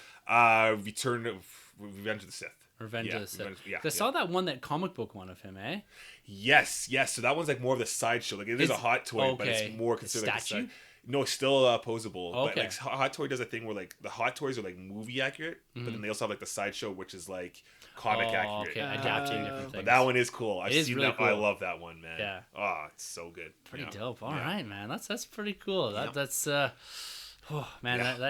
Return of Revenge of the Sith. Revenge of the Sith. I saw that one, that comic book one of him, eh? Yes. So that one's like more of the sideshow. Like it is a hot toy, but it's more considered like a statue. No, it's still posable. Okay. But like Hot Toy does a thing where like the Hot Toys are like movie accurate, but then they also have like the sideshow, which is like comic accurate. Okay, adapting different things. But that one is cool. I've seen really that. cool. I love that one, man. Yeah. Oh, it's so good. Pretty dope. All right, man. That's pretty cool. That's that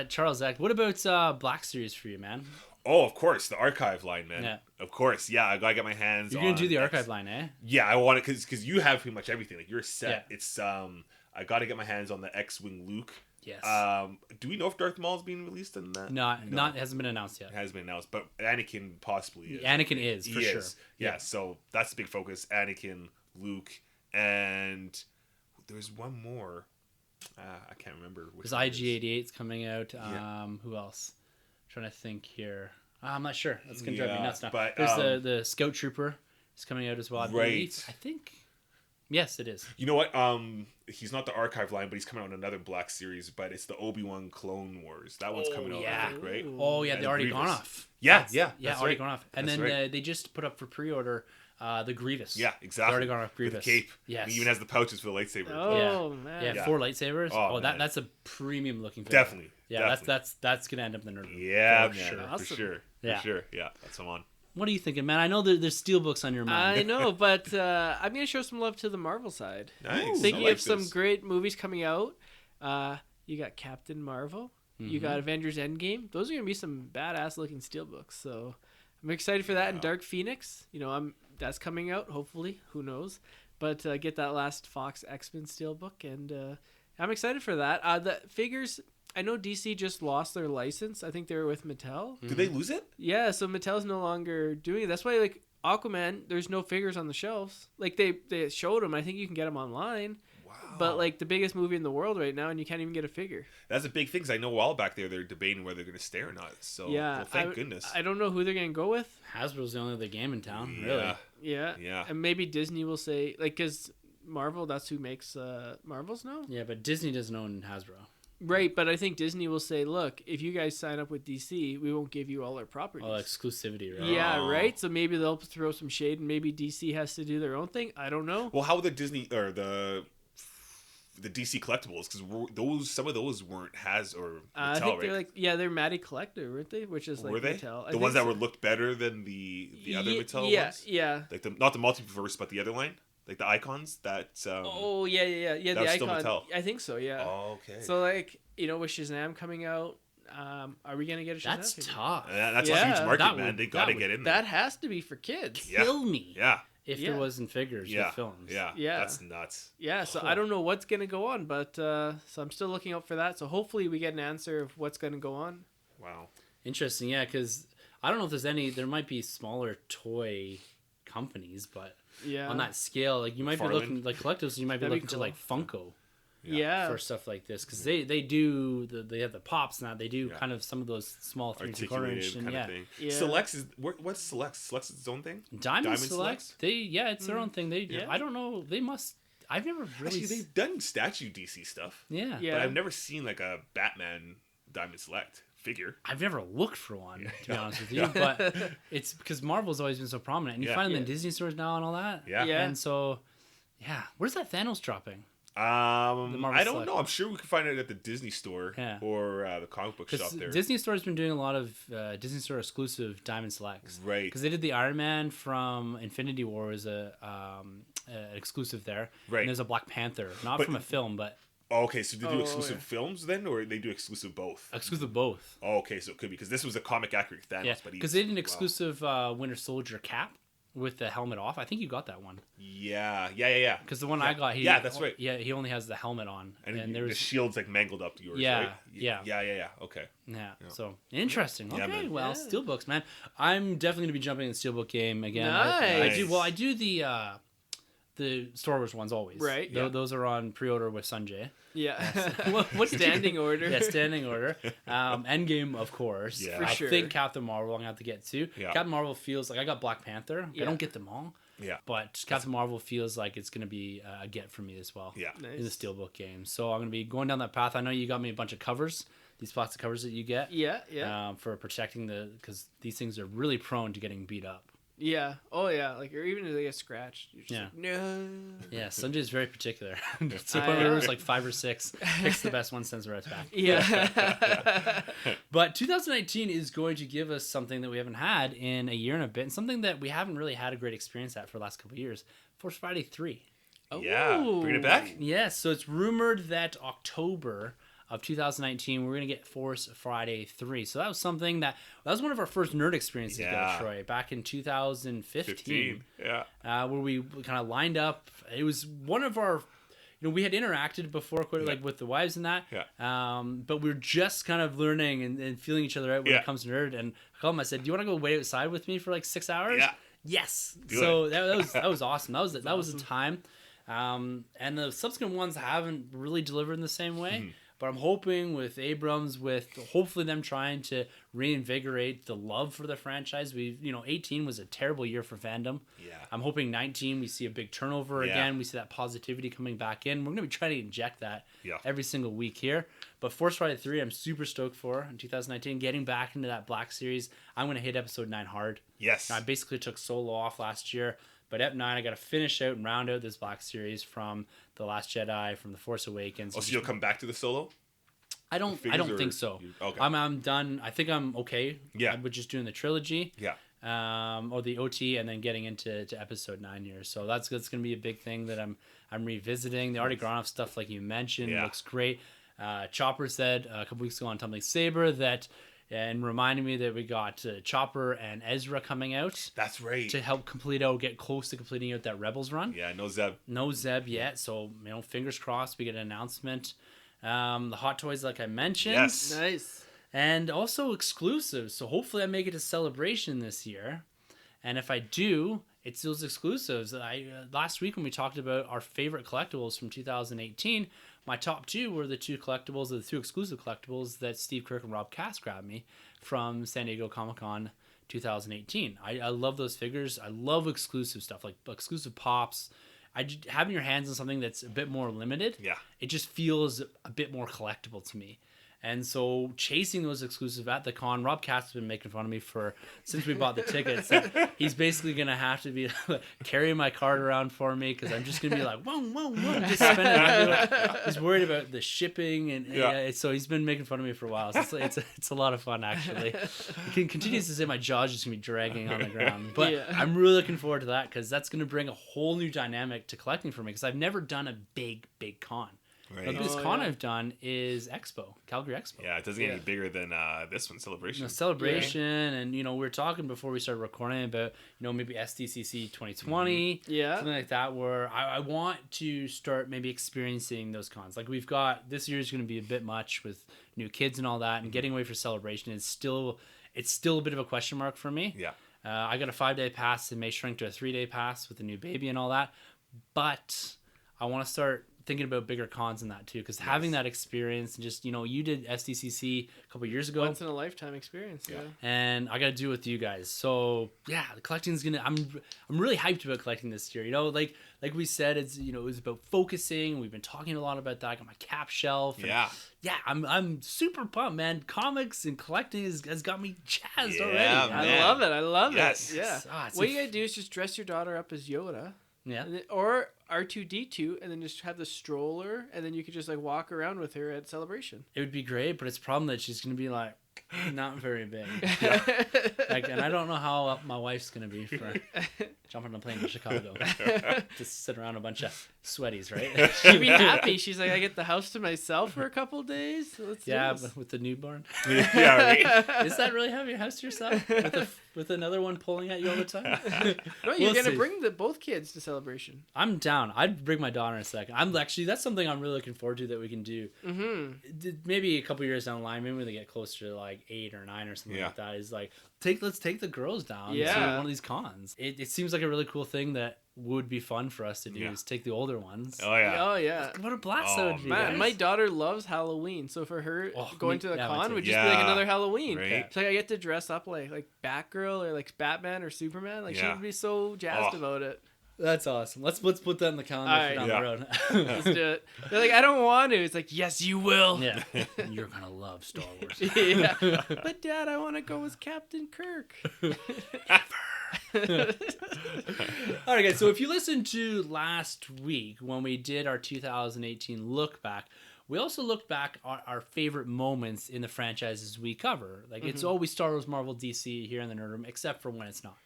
Charles Act. What about Black Series for you, man? Oh, of course, the archive line, man. Yeah. Of course, yeah. I gotta get my hands. You're gonna do the archive line, eh? Yeah, I want it because you have pretty much everything. Like you're set. Yeah. It's I gotta get my hands on the X-wing Luke. Yes. Do we know if Darth Maul is being released in that? No, it hasn't been announced yet. It hasn't been announced, but Anakin possibly is. Anakin is, for sure. Yeah, so that's the big focus. Anakin, Luke, and there's one more. I can't remember. There's IG-88's coming out. Who else? I'm trying to think here. I'm not sure. That's going to drive me nuts now. But, there's the Scout Trooper is coming out as well. I think. Yes, it is. You know what? He's not the archive line, but he's coming out in another Black series. But it's the Obi-Wan Clone Wars. That one's coming out, I think, right? Oh yeah, And they already Grievous. gone off. Yeah, That's already gone off. And then they just put up for pre-order the Grievous. Yeah, exactly. They already gone off Grievous. With the cape. Yes. He even has the pouches for the lightsaber. Oh yeah. man. Yeah, 4 lightsabers. Oh, man. That's a premium looking figure. Definitely. Yeah, definitely. that's gonna end up in the nerd room. Yeah, for man. sure. For sure. Yeah. For sure. Yeah, that's what I'm on. What are you thinking, man? I know there's steelbooks on your mind. I know, but I'm gonna show some love to the Marvel side. Nice. Thinking I like of some this. great movies coming out. You got Captain Marvel. You got Avengers Endgame. Those are gonna be some badass looking steelbooks. So I'm excited for that. And Dark Phoenix. That's coming out. Hopefully, who knows? But get that last Fox X-Men steelbook, and I'm excited for that. The figures. I know DC just lost their license. I think they were with Mattel. Did they lose it? Yeah, so Mattel's no longer doing it. That's why, like, Aquaman, there's no figures on the shelves. Like, they showed them. I think you can get them online. Wow. But, like, the biggest movie in the world right now, and you can't even get a figure. That's a big thing, because I know a while back there, they're debating whether they're going to stay or not. So, Yeah, well, thank goodness. I don't know who they're going to go with. Hasbro's the only other game in town, Yeah. really. Yeah. Yeah. And maybe Disney will say, like, because Marvel, that's who makes Marvels now? Yeah, but Disney doesn't own Hasbro. Right, but I think Disney will say, look, if you guys sign up with DC, we won't give you all our properties. Oh, exclusivity, right? Yeah, Oh. right? So maybe they'll throw some shade, and maybe DC has to do their own thing. I don't know. Well, how the Disney or the DC collectibles? Because some of those weren't Mattel, I think they're right? they're Matty Collector, weren't they? Which is like Were they Mattel. the ones that were looked better than the other Mattel ones? Yeah. Like not the multiverse, but the other line, like the icons that. Oh yeah. that The was still icon. Mattel. I think so. Yeah. Oh, okay. So like with Shazam coming out, are we gonna get a Shazam? That's figure? tough. And that's a Yeah. huge market, That man. would- They that got to would- get in there. That has to be for kids. Yeah. Kill me Yeah. if Yeah. there wasn't figures Yeah. with films. Yeah. Yeah. That's nuts. Yeah. So I don't know what's gonna go on, but so I'm still looking out for that. So hopefully we get an answer of what's gonna go on. Wow. Interesting, yeah, because I don't know if there's any. There might be smaller toy companies, but Yeah. on that scale, like you might be McFarlane. looking like collectives. You might be That'd be looking to cool. like Funko Yeah. for stuff like this because they do they have the pops now. They do Yeah. kind of some of those small 3/4 inch Articulated and kind yeah. of thing. Yeah. Selects is what's Selects? Selects its own thing. Diamond Select. Selects? It's their own thing. Yeah. I don't know. They must. I've never really. Actually, they've done statue DC stuff. Yeah. Yeah. But I've never seen like a Batman Diamond Select figure. I've never looked for one, to be Yeah. honest with you, but it's because Marvel's always been so prominent, and you Yeah. find them in Yeah. Disney stores now and all that. Yeah. Yeah. And so, yeah, where's that Thanos dropping? Marvel I don't Select. know. I'm sure we can find it at the Disney store Yeah. or the comic book shop Because there. Disney Store's been doing a lot of Disney Store exclusive Diamond Selects. Right. Because they did the Iron Man from Infinity War as a exclusive there. Right. And there's a Black Panther, not But- from a film, but Oh, okay, so they do Oh, exclusive yeah. films then, or they do exclusive both? exclusive both. Oh, okay, so it could be because this was a comic accurate Thanos, Yeah. but Because they did an exclusive Winter Soldier cap with the helmet off. I think you got that one. Yeah. Because the one I got, Yeah, that's right. Yeah, he only has the helmet on, And, there the was shield's like mangled up to yours, Yeah, right? yeah. Yeah. Okay. yeah. So interesting. Yeah, Okay, man. well, Yeah. Steelbooks, man. I'm definitely gonna be jumping in the Steelbook game again. Nice. I do the Star Wars ones always. Right, yeah. Those are on pre-order with Sunjay. Yeah. What standing order? Yeah, standing order. Endgame, of course. Yeah. For I sure. think Captain Marvel I'm gonna have to get to. Yeah. Captain Marvel feels like I got Black Panther. Yeah. I don't get them all. Yeah. But Captain Marvel feels like it's gonna be a get for me as well. Yeah. Nice. In the Steelbook game. So I'm gonna be going down that path. I know you got me a bunch of covers, these plastic covers that you get. Yeah. For protecting because these things are really prone to getting beat up. Yeah. Oh yeah. Like or even if they get scratched. You're just Yeah. like, no. Yeah, Sunjay's very particular. To the I point where am. there was like 5 or 6. Picks the best one, sends the rest back. Yeah. But 2019 is going to give us something that we haven't had in a year and a bit, and something that we haven't really had a great experience at for the last couple of years. Force Friday 3. Yeah. Bringing it back. Yes, so it's rumored that October of 2019 we're gonna get Force Friday 3. So that was something that was one of our first nerd experiences Yeah. together, Troy, back in 2015. Yeah. Where we kind of lined up. It was one of our, we had interacted before, quite like with the wives and that. Yeah. But we were just kind of learning and feeling each other out when Yeah. it comes to nerd. And I called him. I said, "Do you want to go wait outside with me for like 6 hours?" Yeah. Yes. Do So that was awesome. That was a time. And the subsequent ones haven't really delivered in the same way. But I'm hoping with Abrams, with hopefully them trying to reinvigorate the love for the franchise. 18 was a terrible year for fandom. Yeah. I'm hoping 19 we see a big turnover again. We see that positivity coming back in. We're going to be trying to inject that every single week here. But Force Friday 3, I'm super stoked for in 2019. Getting back into that Black Series, I'm going to hit episode 9 hard. Yes. I basically took Solo off last year. But Ep 9, I got to finish out and round out this Black Series from The Last Jedi, from The Force Awakens. Oh, so you'll come back to the Solo? I don't think so. Okay. I'm done. I think I'm okay. Yeah. With just doing the trilogy. Yeah. Or the OT, and then getting into episode 9 here. So that's going to be a big thing that I'm revisiting. The Artie Granov stuff, like you mentioned, looks great. Chopper said a couple weeks ago on Tumbling Saber that, and reminded me that we got Chopper and Ezra coming out. That's right. To help get close to completing out that Rebels run. Yeah, no Zeb yet. So, fingers crossed we get an announcement. The Hot Toys, like I mentioned. Yes. Nice. And also exclusives. So hopefully I make it to Celebration this year. And if I do, it's those exclusives. Last week when we talked about our favorite collectibles from 2018, my top 2 were the 2 exclusive collectibles that Steve Kirk and Rob Cass grabbed me from San Diego Comic-Con 2018. I love those figures. I love exclusive stuff, like exclusive pops. Having your hands on something that's a bit more limited, it just feels a bit more collectible to me. And so chasing those exclusives at the con, Rob Cass has been making fun of me since we bought the tickets. He's basically going to have to be carrying my card around for me because I'm just going to be like, whoa, just spending everywhere. He's worried about the shipping. And so he's been making fun of me for a while. So it's a lot of fun, actually. He continues to say my jaw's just going to be dragging on the ground. But I'm really looking forward to that because that's going to bring a whole new dynamic to collecting for me because I've never done a big con. Right. The biggest con I've done is Calgary Expo. Yeah, it doesn't get any bigger than this one, Celebration. Celebration, and we were talking before we started recording about maybe SDCC 2020, something like that, where I want to start maybe experiencing those cons. Like we've got this year is going to be a bit much with new kids and all that, and getting away for Celebration is still a bit of a question mark for me. Yeah, I got a 5-day pass and may shrink to a 3-day pass with a new baby and all that, but I want to start thinking about bigger cons than that too, because having that experience and just you did SDCC a couple years ago, once in a lifetime experience, and I got to do it with you guys. So the collecting's I'm really hyped about collecting this year. Like we said, it's it was about focusing. We've been talking a lot about that. I got my cap shelf. And I'm super pumped, man. Comics and collecting has got me jazzed already. Man. I love it. Yes. Yeah. What you gotta do is just dress your daughter up as Yoda. Yeah. Or R2-D2, and then just have the stroller, and then you could just walk around with her at Celebration. It would be great, but it's a problem that she's gonna be not very big. And I don't know how my wife's gonna be for jumping on a plane to Chicago to sit around a bunch of sweaties, right? She'd be happy. She's like, I get the house to myself for a couple of days. Let's do this. With the newborn. Right. Is that really having your house to yourself with another one pulling at you all the time? No, you're gonna bring both kids to Celebration. I'm down. I'd bring my daughter in a second. That's something I'm really looking forward to that we can do. Mm-hmm. Maybe a couple years down the line, maybe when they get closer to 8 or 9 or something like that. Is let's take the girls down to one of these cons. It seems like a really cool thing that would be fun for us to do is take the older ones. Oh yeah. What a blast that would be. Man, my daughter loves Halloween, so for her going to the con would just be another Halloween. Right. It's I get to dress up like Batgirl or Batman or Superman. She would be so jazzed about it. That's awesome. Let's put that in the calendar for down the road. Let's do it. They're like, I don't want to. It's like, yes, you will. Yeah. You're gonna love Star Wars. But Dad, I want to go as Captain Kirk. All right, guys. So if you listened to last week when we did our 2018 look back, we also looked back at our favorite moments in the franchises we cover. It's always Star Wars, Marvel, DC here in the Nerd Room, except for when it's not.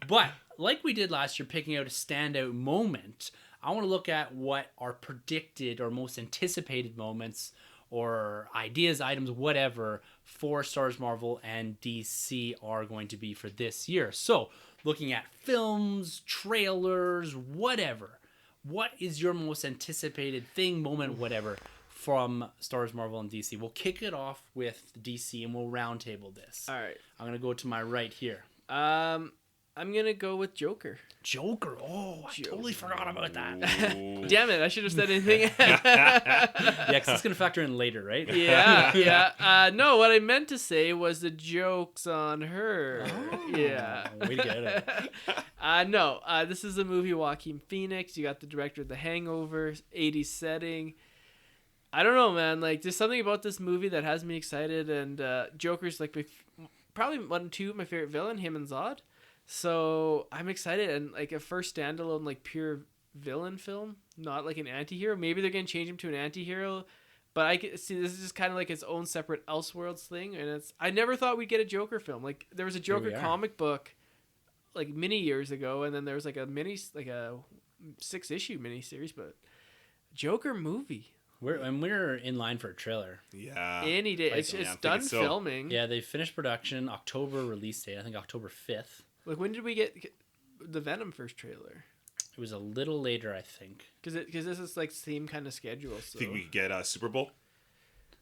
But like we did last year, picking out a standout moment, I want to look at what our predicted or most anticipated moments or ideas, items, whatever, for Star Wars, Marvel, and DC are going to be for this year. So looking at films, trailers, whatever. What is your most anticipated thing, moment, whatever, from Star Wars, Marvel, and DC? We'll kick it off with DC, and we'll roundtable this. All right. I'm going to go to my right here. I I'm gonna go with Joker. Joker. Oh, I totally forgot about that. Damn it! I should have said anything. Yeah, because it's gonna factor in later, right? Yeah. No, what I meant to say was the jokes on her. Oh, Yeah. way to get it. No. This is a movie. Joaquin Phoenix. You got the director of The Hangover, 80s setting. I don't know, man. Like, there's something about this movie that has me excited, and Joker's like probably two of my favorite villain, him and Zod. So I'm excited, and like a first standalone like pure villain film, not like an anti-hero. Maybe they're gonna change him to an anti-hero, but I can see this is just kind of like its own separate Elseworlds thing, and I never thought we'd get a Joker film. Like there was a Joker comic book like many years ago, and then there was like a 6-issue miniseries, but Joker movie. We're in line for a trailer. Yeah. Any day. It's done filming. Yeah, they finished production. October release date. I think October 5th. Like, when did we get the Venom first trailer? It was a little later, I think. Because this is like same kind of schedule. So. Think we could get Super Bowl?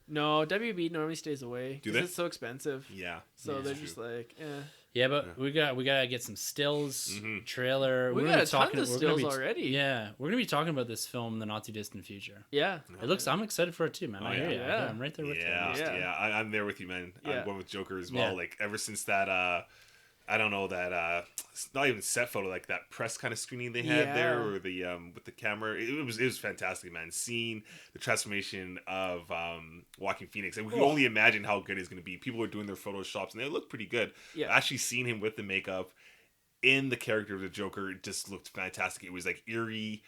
No, WB normally stays away. Do they? It's so expensive. Yeah. So they're just like, eh. Yeah, but we gotta get some stills, trailer. We got a ton of stills already. Yeah, we're gonna be talking about this film in the not too distant future. Yeah, it looks. I'm excited for it too, man. I hear you. Yeah, I'm right there with you. Yeah. I'm there with you, man. I'm going with Joker as well. Like ever since that, I don't know that it's not even set photo, like that press kind of screening they had there, or the with the camera. It was fantastic, man. Seeing the transformation of Joaquin Phoenix, and we can only imagine how good he's going to be. People were doing their photoshops, and they look pretty good. Yeah, actually seeing him with the makeup in the character of the Joker just looked fantastic. It was like eerie,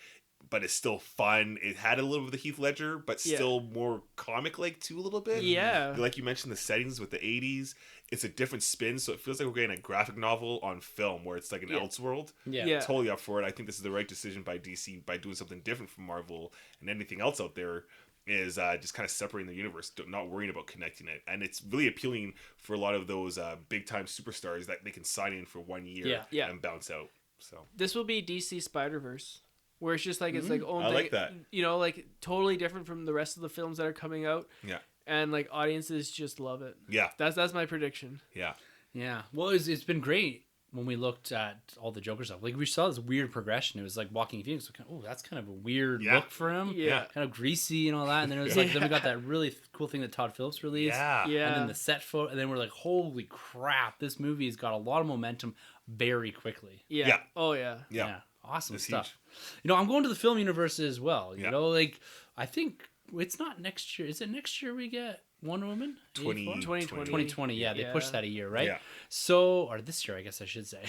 but it's still fun. It had a little bit of the Heath Ledger, but still more comic-like too, a little bit. Yeah, like you mentioned, the settings with the 80s. It's a different spin, so it feels like we're getting a graphic novel on film where it's like an Elseworld. Yeah. Totally up for it. I think this is the right decision by DC by doing something different from Marvel and anything else out there is just kind of separating the universe, not worrying about connecting it. And it's really appealing for a lot of those big-time superstars that they can sign in for 1 year and bounce out. So this will be DC Spider-Verse, where it's just like it's like own I like that. You know, like totally different from the rest of the films that are coming out. Yeah. And like audiences just love it. Yeah. That's my prediction. Yeah. Yeah. Well, it's been great when we looked at all the Joker stuff. Like we saw this weird progression. It was like Joaquin Phoenix. Oh, that's kind of a weird look for him. Yeah. Kind of greasy and all that. And then it was like then we got that really cool thing that Todd Phillips released. Yeah. Yeah. And then the set photo. And then we're like, holy crap! This movie has got a lot of momentum very quickly. Yeah. Yeah. Oh yeah. Yeah. Awesome It's stuff. huge. You know, I'm going to the film universe as well. You Yeah. know, like I think it's not next year. Is it next year we get Wonder Woman? 2020. Yeah, they pushed that a year, right? Yeah. So, or this year, I guess I should say.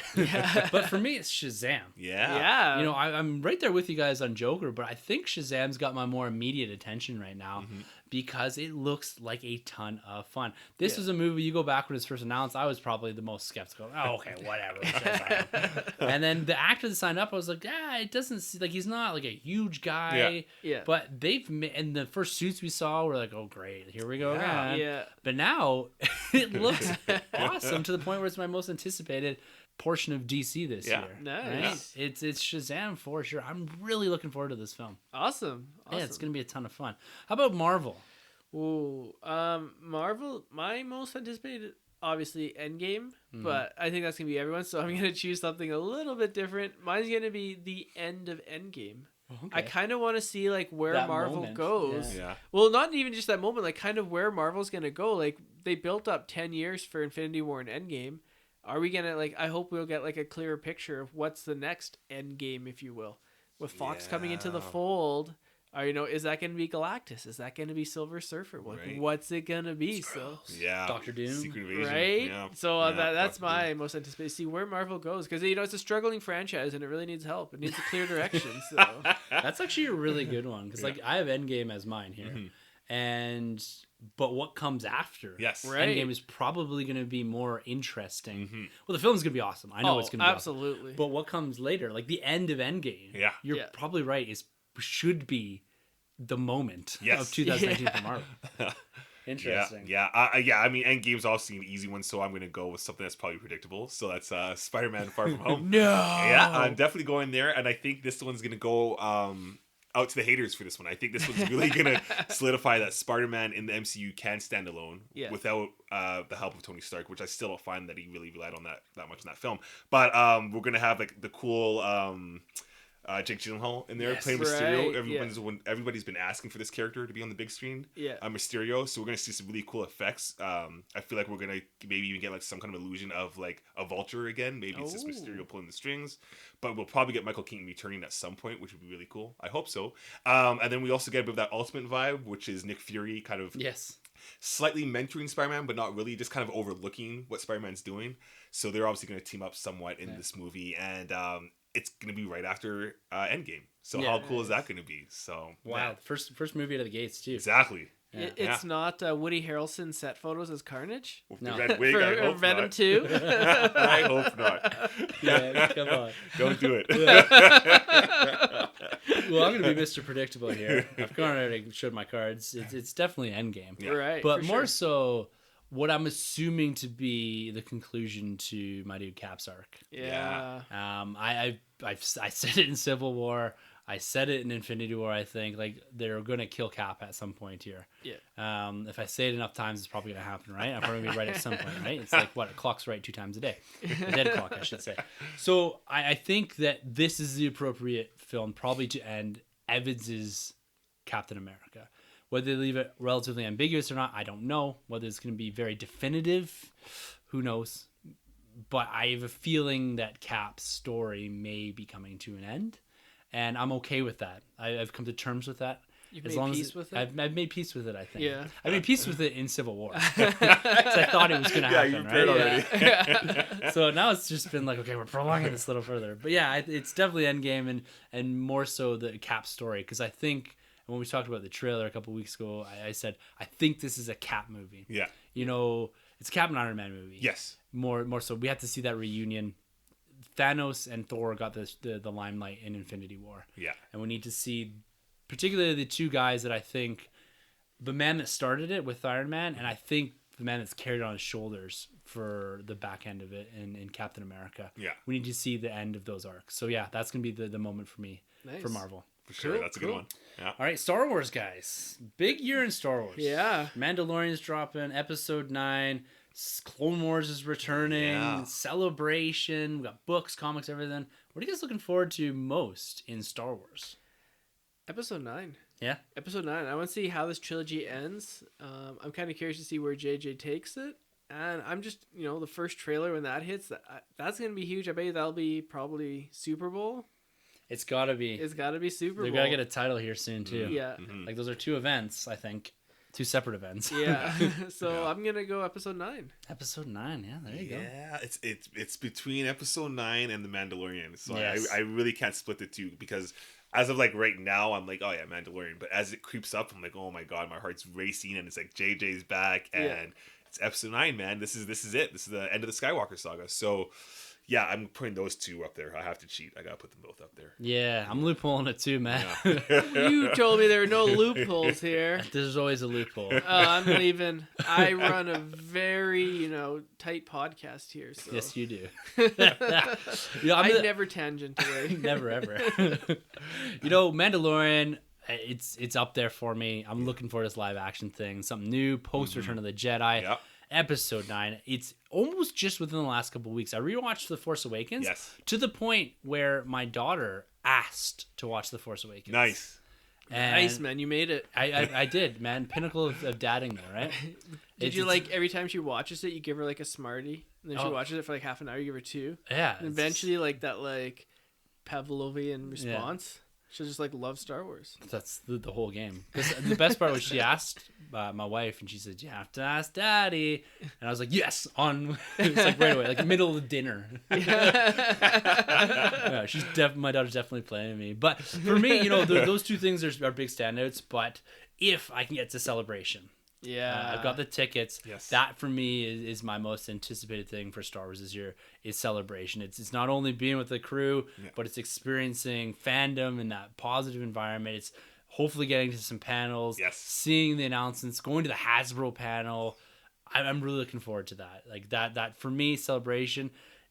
But for me, it's Shazam. Yeah. Yeah. You know, I'm right there with you guys on Joker, but I think Shazam's got my more immediate attention right now because it looks like a ton of fun. This was a movie, you go back when it was first announced, I was probably the most skeptical. Oh, okay, whatever. Shazam. And then the actor that signed up, I was like, it doesn't see, like, he's not like a huge guy. Yeah. But and the first suits we saw were like, oh, great, here we go again. Yeah. But now it looks awesome to the point where it's my most anticipated portion of DC this year. Nice. Right? It's Shazam for sure. I'm really looking forward to this film. Awesome. Yeah, it's gonna be a ton of fun. How about Marvel? Ooh, Marvel. My most anticipated, obviously, Endgame, but I think that's gonna be everyone. So I'm gonna choose something a little bit different. Mine's gonna be the end of Endgame. Okay. I kind of want to see like where that Marvel goes. Yeah. Well, not even just that moment, like kind of where Marvel's gonna go. Like they built up 10 years for Infinity War and Endgame. Are we gonna like? I hope we'll get like a clearer picture of what's the next Endgame, if you will, with Fox coming into the fold. Or, you know, is that going to be Galactus? Is that going to be Silver Surfer? What's it going to be? So Doctor Doom, Secret Invasion, right? Yeah. So that's my most anticipated. See where Marvel goes, because you know it's a struggling franchise and it really needs help. It needs a clear direction. So that's actually a really good one because like I have Endgame as mine here, but what comes after? Yes, Endgame is probably going to be more interesting. Well, the film's going to be awesome. I know it's going to be absolutely. Awesome. But what comes later, like the end of Endgame? Yeah, you're probably right. Should be the moment of 2019 for Marvel. Interesting. Yeah. I mean, Endgame's obviously an easy one, so I'm going to go with something that's probably predictable. So that's Spider-Man: Far From Home. No. Yeah, I'm definitely going there, and I think this one's going to go out to the haters for this one. I think this one's really gonna solidify that Spider-Man in the MCU can stand alone without the help of Tony Stark, which I still don't find that he really relied on that much in that film. But we're gonna have like the cool Jake Gyllenhaal in there playing Mysterio. Everybody's been asking for this character to be on the big screen. Mysterio. So we're gonna see some really cool effects. I feel like we're gonna maybe even get like some kind of illusion of like a Vulture again. Maybe it's just Mysterio pulling the strings. But we'll probably get Michael Keaton returning at some point, which would be really cool. I hope so. And then we also get a bit of that Ultimate vibe, which is Nick Fury kind of slightly mentoring Spider-Man, but not really, just kind of overlooking what Spider-Man's doing. So they're obviously going to team up somewhat in this movie, and it's going to be right after Endgame. So how cool is that going to be? So wow, first movie out of the gates too. Exactly. Yeah. It's not Woody Harrelson set photos as Carnage? No. Red wig, I hope Venom not. 2? I hope not. Yeah, come on. Don't do it. Well, I'm going to be Mr. Predictable here. I've already showed my cards. It's definitely Endgame. Yeah. Right. But more so, what I'm assuming to be the conclusion to my dude Cap's arc. Yeah. I said it in Civil War. I said it in Infinity War. I think like they're gonna kill Cap at some point here. Yeah. If I say it enough times, it's probably gonna happen, right? I'm probably gonna be right at some point, right? It's like what a clock's right 2 times a day. A dead clock, I should say. So I think that this is the appropriate film probably to end Evans's Captain America. Whether they leave it relatively ambiguous or not, I don't know. Whether it's going to be very definitive, who knows? But I have a feeling that Cap's story may be coming to an end, and I'm okay with that. I've come to terms with that. You've made peace with it? I've made peace with it, I think. Yeah. I made peace with it in Civil War. Because I thought it was going to happen, you prepared already. So now it's just been like, okay, we're prolonging this a little further. But yeah, it's definitely Endgame and more so the Cap story. Because I think when we talked about the trailer a couple weeks ago, I said, I think this is a Cap movie. Yeah. You know, it's a Cap and Iron Man movie. Yes. More so. We have to see that reunion. Thanos and Thor got the limelight in Infinity War. Yeah. And we need to see particularly the two guys that I think, the man that started it with Iron Man, and I think the man that's carried it on his shoulders for the back end of it in Captain America. Yeah. We need to see the end of those arcs. So yeah, that's going to be the moment for me for Marvel. For sure, that's a good one. Yeah. All right, Star Wars, guys. Big year in Star Wars. Yeah. Mandalorian's dropping, Episode 9. Clone Wars is returning. Yeah. Celebration. We got books, comics, everything. What are you guys looking forward to most in Star Wars? Episode 9. Yeah. Episode 9. I want to see how this trilogy ends. I'm kind of curious to see where JJ takes it. And I'm just, the first trailer when that hits, that's going to be huge. I bet you that'll be probably Super Bowl. It's got to be. It's got to be Super Bowl. They're going to get a title here soon, too. Yeah. Mm-hmm. Like, those are 2 events, I think. 2 separate events. Yeah. So I'm going to go Episode 9. Episode 9, yeah, there you go. Yeah, it's between Episode 9 and The Mandalorian. So yes. I really can't split the two because as of like right now, I'm like, oh yeah, Mandalorian. But as it creeps up, I'm like, oh my God, my heart's racing and it's like JJ's back and it's Episode 9, man. This is it. This is the end of the Skywalker saga. So yeah, I'm putting those 2 up there. I have to cheat. I gotta put them both up there. Yeah, I'm loopholing it too, man. Yeah. You told me there were no loopholes here. There's always a loophole. I'm leaving. I run a very, tight podcast here. So. Yes, you do. I never tangent away. Never, ever. Mandalorian, it's up there for me. I'm looking for this live action thing. Something new, post Return of the Jedi. Yep. Episode 9. It's almost just within the last couple of weeks. I rewatched The Force Awakens to the point where my daughter asked to watch The Force Awakens. Nice. And nice, man. You made it. I did, man. Pinnacle of dadding there, right? Did you every time she watches it, you give her like a Smartie? And then she watches it for like half an hour, you give her 2? Yeah. And eventually that Pavlovian response. Yeah. She'll just love Star Wars. That's the whole game. The best part was she asked my wife, and she said, "You have to ask Daddy," and I was like, "Yes!" It's like right away, middle of the dinner. Yeah, my daughter's definitely playing me. But for me, those 2 things are big standouts. But if I can get to Celebration. Yeah, I've got the tickets. Yes. That for me is my most anticipated thing for Star Wars this year is Celebration. It's not only being with the crew, but it's experiencing fandom in that positive environment. It's hopefully getting to some panels, seeing the announcements, going to the Hasbro panel. I'm really looking forward to that. That for me, Celebration,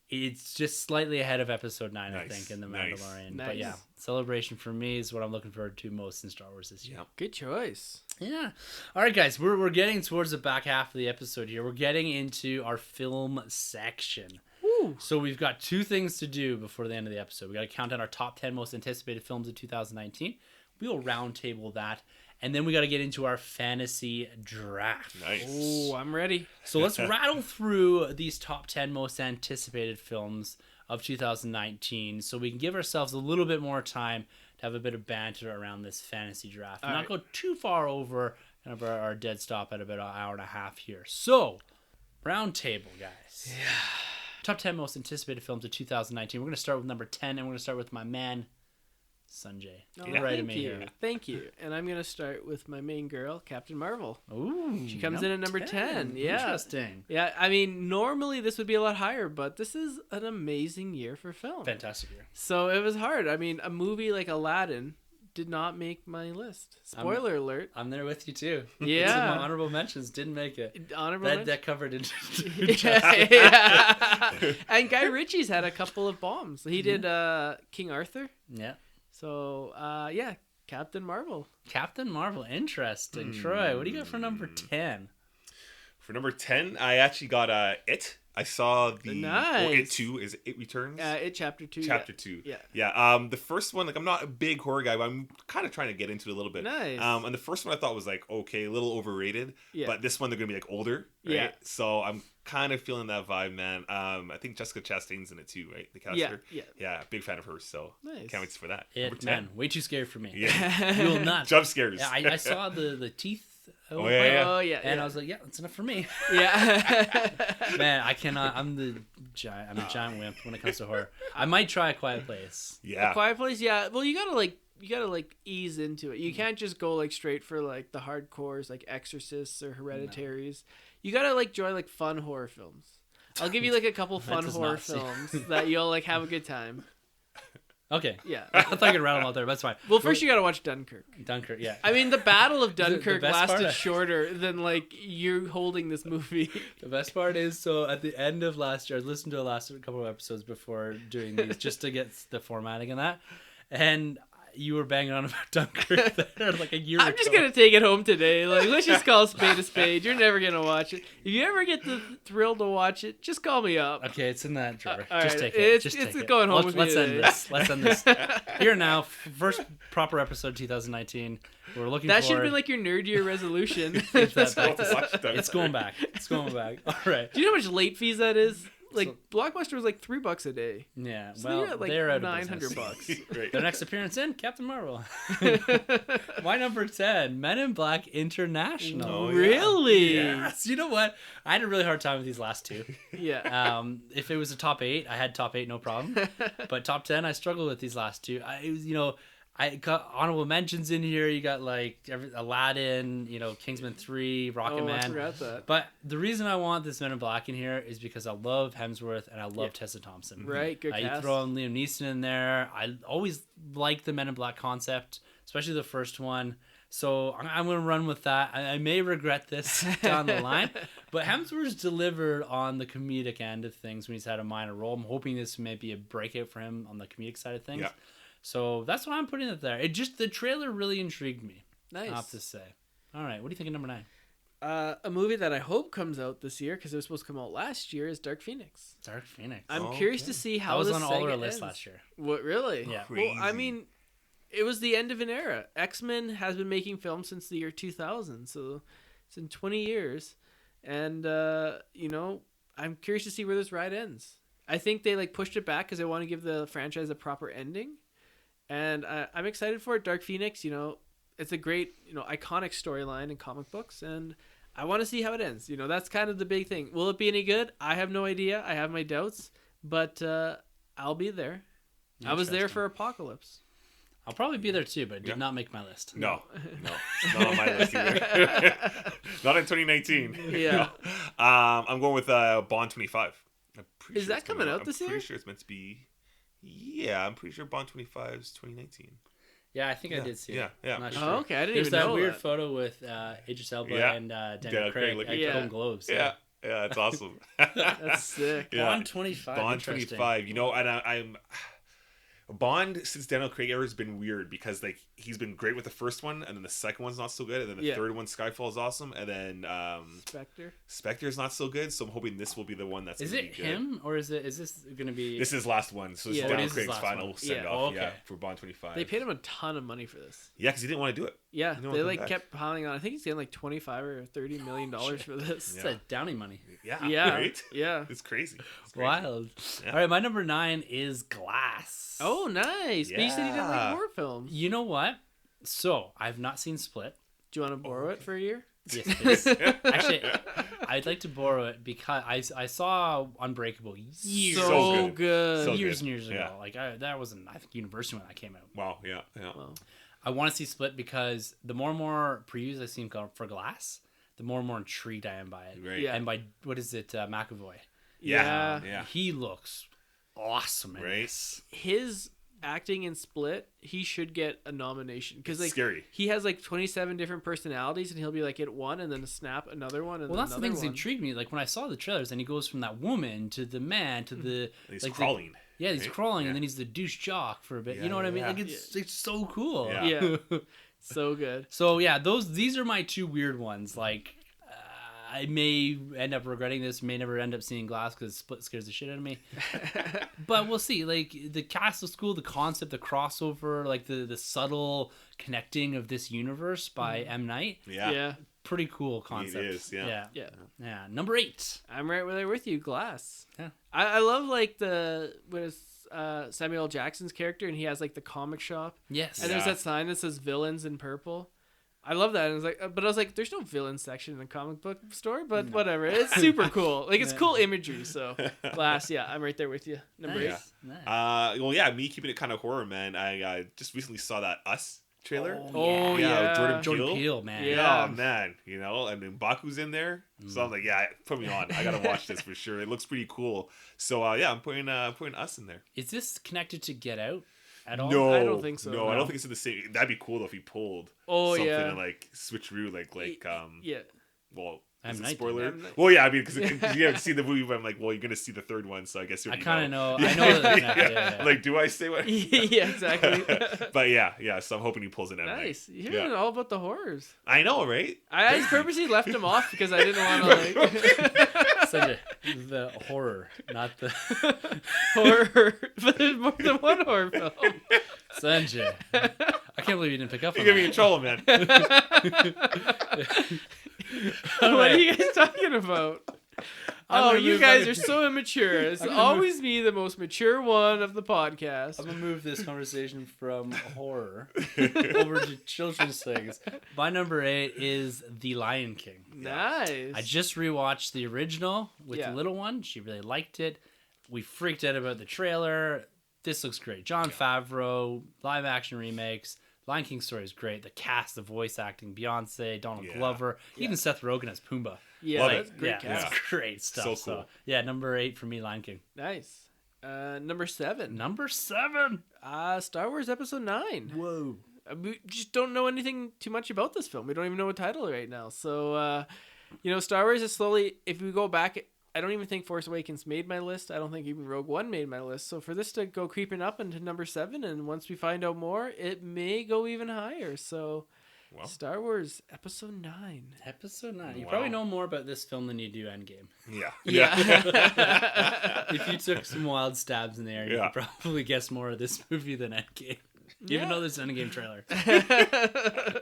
It's just slightly ahead of episode 9, I Nice, think, in The nice. Mandalorian. Nice. But yeah, Celebration for me is what I'm looking forward to most in Star Wars this year. Yeah. Good choice. Yeah. All right, guys, we're getting towards the back half of the episode here. We're getting into our film section. Woo. So we've got 2 things to do before the end of the episode. We got to count down our top 10 most anticipated films of 2019. We'll roundtable that. And then we got to get into our fantasy draft. Nice. Oh, I'm ready. So let's rattle through these top 10 most anticipated films of 2019 so we can give ourselves a little bit more time to have a bit of banter around this fantasy draft and not go too far over kind of our dead stop at about an hour and a half here. So, round table, guys. Yeah. Top 10 most anticipated films of 2019. We're going to start with number 10, and we're going to start with my man, Sunjay. Thank you. Thank you. And I'm going to start with my main girl, Captain Marvel. Ooh. She comes in at number 10. Yeah. Interesting. Yeah, I mean, normally this would be a lot higher, but this is an amazing year for film. Fantastic year. So it was hard. I mean, a movie like Aladdin did not make my list. Spoiler alert. I'm there with you too. Yeah. Some honorable mentions didn't make it. That covered it. Yeah. And Guy Ritchie's had a couple of bombs. He did King Arthur. Yeah. So, yeah, Captain Marvel. Captain Marvel, interesting. Troy, what do you got for number 10? For number 10, I actually got It. I saw the Nice. It 2 is It Returns. It Chapter 2. Chapter 2. Yeah. Yeah. The first one, like, I'm not a big horror guy, but I'm kind of trying to get into it a little bit. Nice. And the first one I thought was like okay, a little overrated. Yeah. But this one they're gonna be like older. Right? Yeah. So I'm kind of feeling that vibe, man. I think Jessica Chastain's in it too, right? The Yeah, caster. yeah. Yeah. Big fan of hers. So Nice. can't wait for that. Number It, 10. man, way too scary for me. Yeah. You will not. Jump scares. Yeah, I saw the teeth. Oh, yeah. Oh, yeah. And I was like, yeah, that's enough for me. Yeah. Man, I cannot. I'm a giant wimp when it comes to horror. I might try A Quiet Place. Yeah. A Quiet Place, yeah. Well, you gotta ease into it. You can't just go like straight for like the hardcores like Exorcists or Hereditaries. You gotta like enjoy like fun horror films. I'll give you like a couple fun does horror not seem- films that you'll like have a good time. Okay. Yeah. I thought I could rattle them out there, but that's fine. Well, first you gotta watch Dunkirk. Dunkirk, yeah. I mean, the Battle of The Dunkirk best part lasted of- shorter than like you holding this movie. The best part is, so at the end of last year, I listened to the last couple of episodes before doing these just to get the formatting and that. And you were banging on about Dunkirk there like a year ago. I'm just gonna take it home today. Like, let's just call a spade. You're never gonna watch it. If you ever get the thrill to watch it, just call me up. Okay, it's in that drawer. All Just right, take it. it's- Just it's take it. going home with me Let's end today. this. Let's end this. Here now, first proper episode 2019. We're looking That forward. should have been like your nerd year resolution. Get that back to- Watch Dunkirk. It's going back. It's going back. All right. Do you know how much late fees that is? Like Blockbuster was like $3 a day. Yeah. So Well, you're at like they're out of $900. business. Right. Their next appearance in Captain Marvel. My number 10, Men in Black International. Oh, yeah. Really? Yes. You know what? I had a really hard time with these last two. Yeah. If it was a top 8, I had top 8, no problem. But top 10, I struggled with these last two. I got honorable mentions in here. You got like Aladdin, Kingsman 3, Rocket I Man. forgot that. But the reason I want this Men in Black in here is because I love Hemsworth and I love Tessa Thompson. Right, good You cast. throw in Liam Neeson in there. I always like the Men in Black concept, especially the first one. So I'm going to run with that. I may regret this down the line, but Hemsworth's delivered on the comedic end of things when he's had a minor role. I'm hoping this may be a breakout for him on the comedic side of things. Yeah. So that's why I'm putting it there. The trailer really intrigued me. Nice. I have to say. All right, what do you think of number 9? A movie that I hope comes out this year because it was supposed to come out last year is Dark Phoenix. Dark Phoenix. I'm curious to see how that was this on all our saga lists ends. last year. What, really? Yeah. Well, I Crazy. mean, it was the end of an era. X-Men has been making films since the year 2000, so it's in 20 years. And, I'm curious to see where this ride ends. I think they pushed it back because they want to give the franchise a proper ending. And I'm excited for it. Dark Phoenix, it's a great, iconic storyline in comic books. And I want to see how it ends. That's kind of the big thing. Will it be any good? I have no idea. I have my doubts. But I'll be there. I was there for Apocalypse. I'll probably be there too, but it did not make my list. No, not on my list either. Not in 2019. Yeah. No. I'm going with Bond 25. Is that coming out this year? I'm pretty sure it's meant to be. Yeah, I'm pretty sure Bond 25 is 2019. Yeah, I think I did see it. Yeah. I'm not Oh, sure. okay. I didn't There's even that know weird that. photo with Idris Elba Yeah. and Daniel Daniel Craig Craig, at yeah. Golden Globes. Yeah. Yeah, it's awesome. That's sick. Yeah. Bond 25. Bond 25. You know, and I'm Bond since Daniel Craig era has been weird because like he's been great with the first one, and then the second one's not so good, and then the third one, Skyfall, is awesome, and then Spectre's not so good. So I'm hoping this will be the one that's. Is it him or is this gonna be? This is last one, so it's Daniel Craig's final send off. Yeah, for Bond 25. They paid him a ton of money for this. Yeah, because he didn't want to do it. Yeah, they like kept piling on. I think he's getting like $25 or $30 million for this. It's like Downey money. Yeah, right? Yeah, it's crazy. Wild. Yeah. All right, my number 9 is Glass. Oh, nice. But you said you didn't like horror films. You know what? So I've not seen Split. Do you want to borrow it for a year? Yes, please. Actually, I'd like to borrow it because I saw Unbreakable years so good. So years good. and years ago. Like that was I think university when that came out. Wow. Yeah. Wow. I want to see Split because the more and more previews I've seen for Glass, the more and more intrigued I am by it. Right. Yeah. And by what is it, McAvoy? Yeah. He looks awesome. Right. His acting in Split, he should get a nomination because like scary. He has like 27 different personalities, and he'll be like at one, and then snap another one. And well, that's the thing that one. intrigued me. Like when I saw the trailers, and he goes from that woman to the man to the he's like crawling. He's crawling, and then he's the douche jock for a bit. You know what I mean? Like it's so cool. Yeah. So good. So yeah, these are my two weird ones. Like I may end up regretting this, may never end up seeing Glass because Split scares the shit out of me. But we'll see. Like the cast of school, the concept, the crossover, like the subtle connecting of this universe by M. Night. Yeah. Pretty cool concept. It is, yeah. Number 8. I'm right there with you, Glass. Yeah. I love like Samuel L. Jackson's character, and he has like the comic shop. Yes. And there's that sign that says villains in purple. I love that. And I was like, there's no villain section in the comic book store, but whatever. It's super cool. Like it's cool imagery. So Glass, I'm right there with you. Number 8. Nice. Me keeping it kind of horror, man. I just recently saw that Us trailer. Oh yeah. Jordan Peele, man. Yeah, man. You know, and then Baku's in there, so I'm like, put me on. I gotta watch this for sure. It looks pretty cool. So I'm putting Us in there. Is this connected to Get Out at all? No, I don't think so. No, I don't think it's in the same. That'd be cool though if he pulled something and like switcheroo, like Well, is it spoiler? Well, yeah, I mean, because you haven't seen the movie, but I'm like, well, you're gonna see the third one, so I guess you. I kind of know. I know that. Yeah. Like, do I say what? Yeah, exactly. But yeah. So I'm hoping he pulls it out. Nice. You're hearing all about the horrors. I know, right? I purposely left him off because I didn't want to like. Sunjay, the horror, not the horror. But there's more than one horror film. Sunjay, I can't believe you didn't pick up on You're getting me in trouble, man. What are you guys talking about? Oh, you guys are so immature. It's always me, the most mature one of the podcast. I'm gonna move this conversation from horror over to children's things. My number 8 is The Lion King. Nice. I just rewatched the original with the little one. She really liked it. We freaked out about the trailer. This looks great. Jon Favreau, live action remakes. Lion King story is great. The cast, the voice acting, Beyonce, Donald Glover, even Seth Rogen as Pumbaa. Yeah, that's great cast. It's great stuff. So number 8 for me, Lion King. Nice. Number 7. Star Wars Episode 9. Whoa. We just don't know anything too much about this film. We don't even know a title right now. So, Star Wars is slowly, if we go back, I don't even think Force Awakens made my list. I don't think even Rogue One made my list. So for this to go creeping up into number 7, and once we find out more, it may go even higher. So Star Wars Episode 9. Episode 9. You probably know more about this film than you do Endgame. Yeah. If you took some wild stabs in there, you could probably guess more of this movie than Endgame. Even though there's an Endgame trailer.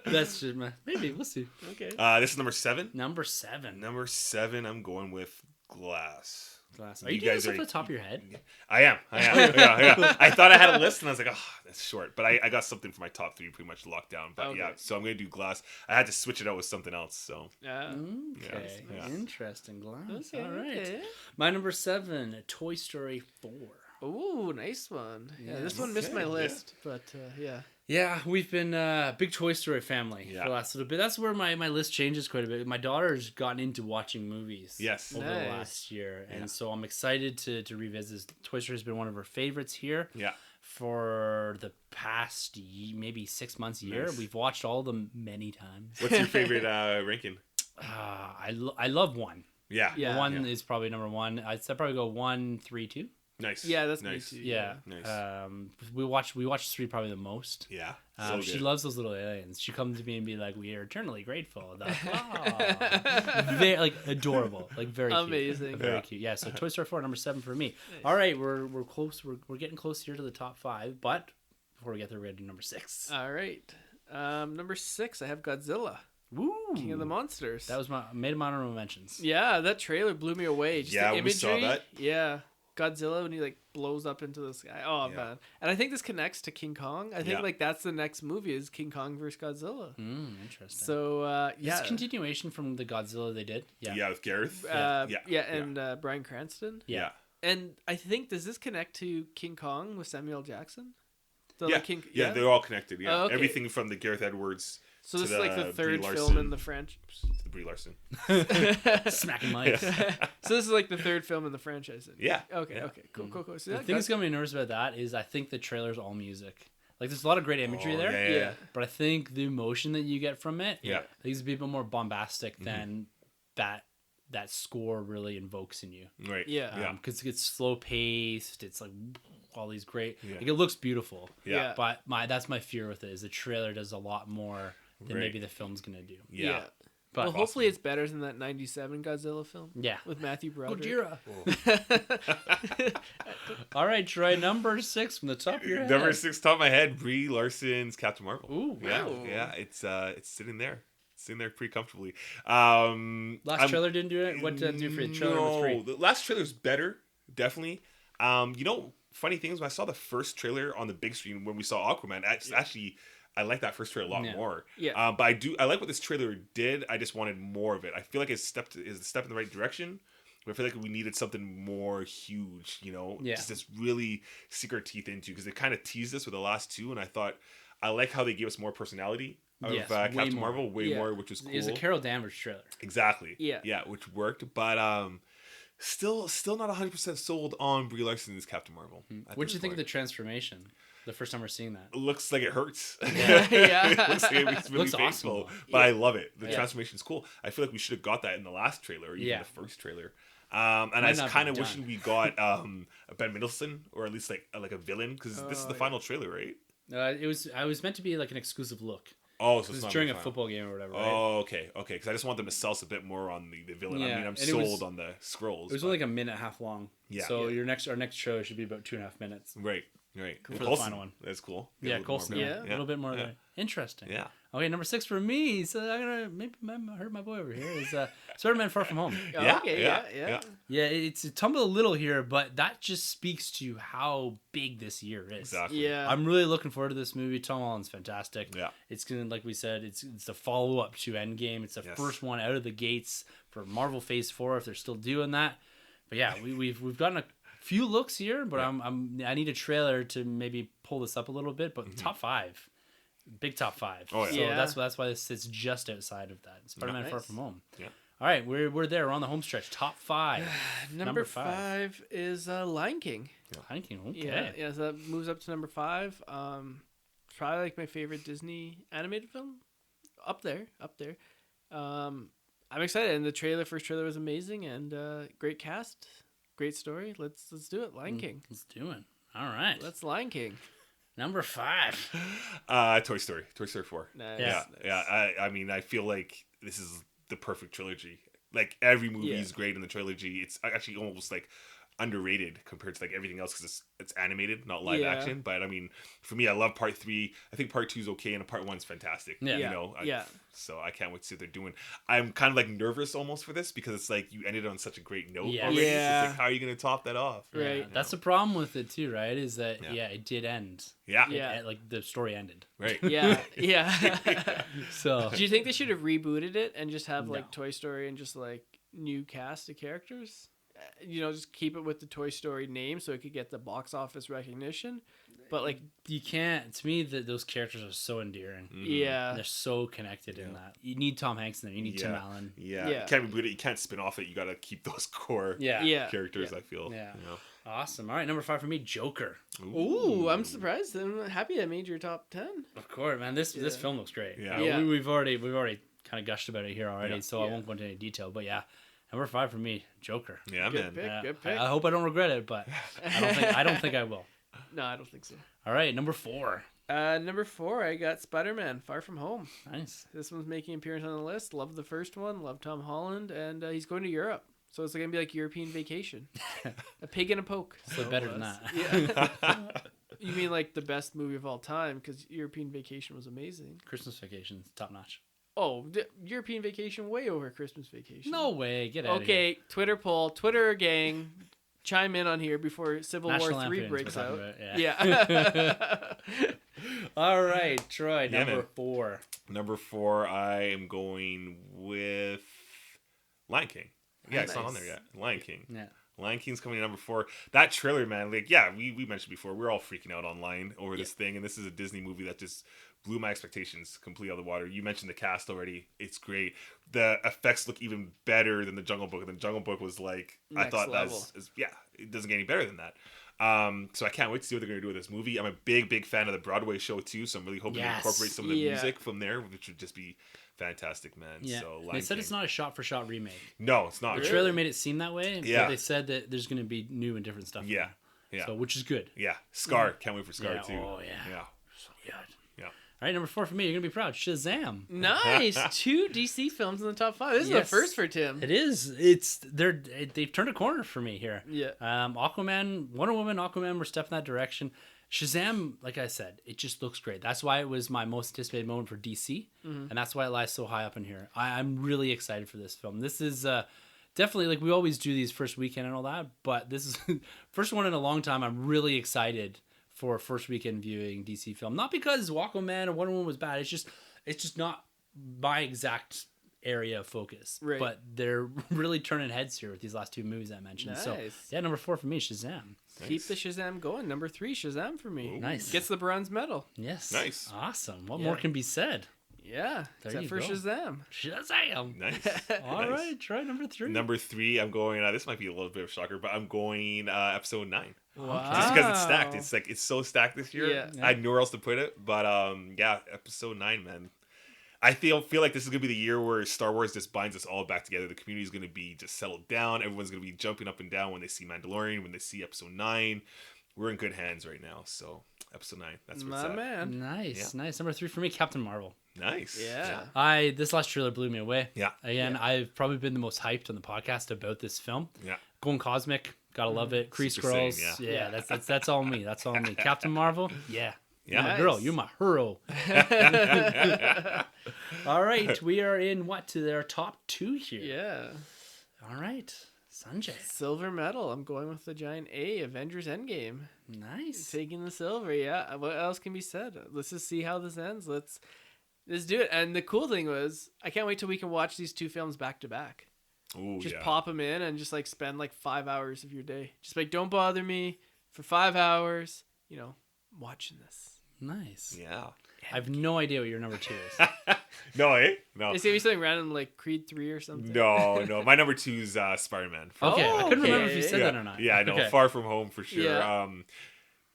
That's just maybe. We'll see. Okay. This is number 7? Number 7. Number 7, I'm going with Glass. Are you doing this off the top of your head? I am. Yeah. I thought I had a list, and I was like, oh, that's short. But I got something for my top 3 pretty much locked down. But so I'm going to do Glass. I had to switch it out with something else. So Okay. Interesting. Glass. Okay, all right. okay. My number 7, Toy Story 4. Ooh, nice one. Yeah, this one missed my list, but yeah. Yeah, we've been a big Toy Story family for the last little bit. That's where my list changes quite a bit. My daughter's gotten into watching movies over the last year, and so I'm excited to revisit. Toy Story has been one of her favorites here for the past maybe 6 months, year. Nice. We've watched all of them many times. What's your favorite ranking? I love 1. Yeah. Yeah. One is probably number one. I'd probably go 1, 3, 2. Nice. Yeah, that's nice. me too. Yeah. Nice. We watched 3 probably the most. Yeah. She good. loves those little aliens. She comes to me and be like, "We are eternally grateful." Very like adorable, like very amazing, cute. Very cute. Yeah. So Toy Story 4, number 7 for me. Nice. All right, we're close. We're getting close here to the top 5, but before we get there, we're gonna do number 6. All right, number 6, I have Godzilla. Woo! King of the Monsters. That was made my honorable mentions. Yeah, that trailer blew me away. Just the imagery. We saw that. Yeah. Godzilla when he like blows up into the sky. Oh man! And I think this connects to King Kong. I think like that's the next movie is King Kong versus Godzilla. Interesting. So it's a continuation from the Godzilla they did. Yeah, with Gareth. And Bryan Cranston. Yeah. And I think does this connect to King Kong with Samuel L. Jackson? So, yeah. Like, yeah, they're all connected. Yeah, okay. Everything from the Gareth Edwards. So this is like the third Brie film in the franchise. The Brie Larson. Smacking mics. So this is like the third film in the franchise. Yeah. Okay. Cool. So the thing that's gonna be nervous about that is I think the trailer's all music. Like there's a lot of great imagery there. Yeah. But I think the emotion that you get from it, I think it's a bit more bombastic than that score really invokes in you. Right. Yeah. Because it's slow paced. It's like all these great. Yeah. Like it looks beautiful. Yeah. But that's my fear with it is the trailer does a lot more than maybe the film's gonna do. Yeah. But well, hopefully it's better than that '97 Godzilla film. Yeah. With Matthew Broderick. Gojira. All right, Troy, number 6 from the top of your head. Number 6, top of my head, Brie Larson's Captain Marvel. Ooh, wow. Yeah. It's sitting there. Sitting there pretty comfortably. Last trailer didn't do it. What did it do for you? Trailer number 3. The last trailer's better, definitely. Funny thing is when I saw the first trailer on the big screen when we saw Aquaman, I like that first trailer a lot more. Yeah. But I like what this trailer did. I just wanted more of it. I feel like it's a step in the right direction. But I feel like we needed something more huge, just this really sink our teeth into, because they kind of teased us with the last 2, and I thought I like how they gave us more personality of Captain Marvel, way more, which was cool. It was a Carol Danvers trailer. Exactly. Yeah, which worked, but still not 100% sold on Brie Larson's Captain Marvel. What do you think of the transformation? The first time we're seeing that, it looks like it hurts. Yeah. It looks like it's really looks painful, awesome. but I love it. The transformation's cool. I feel like we should have got that in the last trailer, or even the first trailer. And I was kind of wishing we got Ben Mendelsohn, or at least like a villain, because this is the final trailer, right? I was meant to be like an exclusive look. Oh, so it's during a football game or whatever. Right? Oh, okay. Because I just want them to sell us a bit more on the villain. Yeah. I mean, I'm sold on the scrolls. It was only like a minute and a half long. Yeah. So our next show should be about 2.5 minutes. Right. For the final one. That's cool. Yeah, Coulson. A little bit more there. Interesting. Yeah. Okay, number 6 for me. So I'm gonna maybe hurt my boy over here. Is Spider-Man: Far From Home. Yeah. Yeah, it's tumbled a little here, but that just speaks to how big this year is. Exactly. Yeah. I'm really looking forward to this movie. Tom Holland's fantastic. Yeah. It's gonna, like we said, it's the follow up to Endgame. It's the first one out of the gates for Marvel Phase 4 if they're still doing that. But yeah, we've gotten a few looks here, but I need a trailer to maybe pull this up a little bit. But top 5. Big top 5. Oh, yeah. So that's why this sits just outside of that. Spider-Man: Far From Home. Yeah. All right, we're there. We're on the home stretch. Top 5. Number 5 is Lion King. Lion King. Okay. Yeah. So that moves up to number 5. Probably like my favorite Disney animated film. Up there. I'm excited, and the first trailer was amazing, and great cast, great story. Let's do it. Lion King. Let's do it. All right. Let's Lion King. Number 5. Toy Story 4. Nice. Yeah. I mean, I feel like this is the perfect trilogy. Like every movie is great in the trilogy. It's actually almost like underrated compared to like everything else because it's animated, not live action. But I mean, for me, I love part 3. I think part 2 is okay, and part 1's fantastic. So I can't wait to see what they're doing. I'm kind of like nervous almost for this because it's like you ended on such a great note already. So it's like, how are you going to top that off? Right. That's the problem with it too, right? Is that it did end. Yeah. Like the story ended. Right. Yeah. So do you think they should have rebooted it and just have like Toy Story and just like new cast of characters? Just keep it with the Toy Story name so it could get the box office recognition. But like you can't. To me, those characters are so endearing. Mm-hmm. Yeah, they're so connected in that. You need Tom Hanks in there. You need Tim Allen. Yeah. You can't reboot it. You can't spin off it. You got to keep those core characters. I feel. Yeah. Awesome. All right, number 5 for me, Joker. Ooh, I'm surprised. I'm happy I made your top 10. Of course, man. This film looks great. Yeah. We've already kind of gushed about it here already, so I won't go into any detail. But yeah. Number 5 for me, Joker. Yeah, Good man. pick, good pick. I hope I don't regret it, but I don't think I will. No, I don't think so. All right, number 4. Number 4, I got Spider-Man: Far From Home. Nice. This one's making an appearance on the list. Love the first one. Love Tom Holland, and he's going to Europe. So it's gonna be like European Vacation. A pig and a poke. So better than that. Yeah. You mean like the best movie of all time? Because European Vacation was amazing. Christmas Vacation, top notch. Oh, European Vacation way over Christmas Vacation. No way. Get out of here. Okay, Twitter poll. Twitter gang, chime in on here before Civil National War 3 Lampoons breaks we're out. talking about, Yeah. All right, Troy, Yeah, number man. 4. Number 4, I am going with Lion King. Yeah, it's not on there yet. Lion King. Yeah. Lion King's coming in number 4. That trailer, man, like, yeah, we mentioned before, we're all freaking out online over this thing, and this is a Disney movie that just blew my expectations completely out of the water. You mentioned the cast already. It's great. The effects look even better than the Jungle Book. And the Jungle Book was like, Next I thought level. It doesn't get any better than that. So I can't wait to see what they're going to do with this movie. I'm a big fan of the Broadway show too, so I'm really hoping to incorporate some of the music from there, which would just be fantastic, man. Yeah. So They said it's not a shot-for-shot remake. No, it's not. The trailer made it seem that way, Yeah. but they said that there's going to be new and different stuff. Yeah. Yeah. So, which is good. Yeah. Scar. Can't wait for Scar Yeah, too. oh, yeah. Yeah. So good. Yeah. All right, number 4 for me. You're going to be proud. Shazam. Nice. 2 DC films in the top 5. This is a Yes. first for Tim. It is. They've turned a corner for me here. Yeah. Aquaman, Wonder Woman, Aquaman were stepping that direction. Shazam, like I said, it just looks great. That's why it was my most anticipated moment for DC, and that's why it lies so high up in here. I'm really excited for this film. This is definitely, like, we always do these first weekend and all that, but this is first one in a long time. I'm really excited for first weekend viewing DC film. Not because Aquaman or Wonder Woman was bad. It's just not my exact area of focus. Right. But they're really turning heads here with these last 2 movies I mentioned. So Nice. yeah, number 4 for me, Shazam. Keep the Shazam going. Number 3, Shazam for me. Ooh. Nice. Gets the bronze medal. Yes. Nice. Awesome. What Yeah. more can be said? Yeah. There Except you for go. Shazam. Shazam. Nice. All Nice. right, try number 3. Number 3, I'm going. This might be a little bit of a shocker, but I'm going episode 9. Wow. Just because it's stacked. It's like it's so stacked this year. Yeah. I had nowhere else to put it, but yeah, episode 9, man. I feel like this is gonna be the year where Star Wars just binds us all back together. The community is gonna be just settled down. Everyone's gonna be jumping up and down when they see Mandalorian, when they see episode 9. We're in good hands right now. So episode 9, that's what's My up. man. Nice. Number 3 for me, Captain Marvel. Nice. Yeah. This last trailer blew me away. Yeah. Again, I've probably been the most hyped on the podcast about this film. Yeah. Going cosmic, gotta love it. Kree Super Skrulls, Saiyan, yeah. That's all me. That's all me. Captain Marvel, yeah. You're my Nice. girl. You're my hero. All right, we are in to their top 2 here. Yeah. All right, Sunjay. Silver medal. I'm going with the giant A. Avengers Endgame. Nice. Taking the silver. Yeah. What else can be said? Let's just see how this ends. Let's do it. And the cool thing was, I can't wait till we can watch these 2 films back to back. Ooh, Just yeah. pop them in and just like spend like 5 hours of your day. Just like, don't bother me for 5 hours. Watching this. Nice. Yeah. I have no idea what your number 2 is. No, eh? No. It's gonna be something random like Creed 3 or something. No. My number 2 is Spider-Man. Okay, I couldn't remember if you okay. said yeah. that or not. Yeah, I know. Okay. Far From Home for sure. Yeah.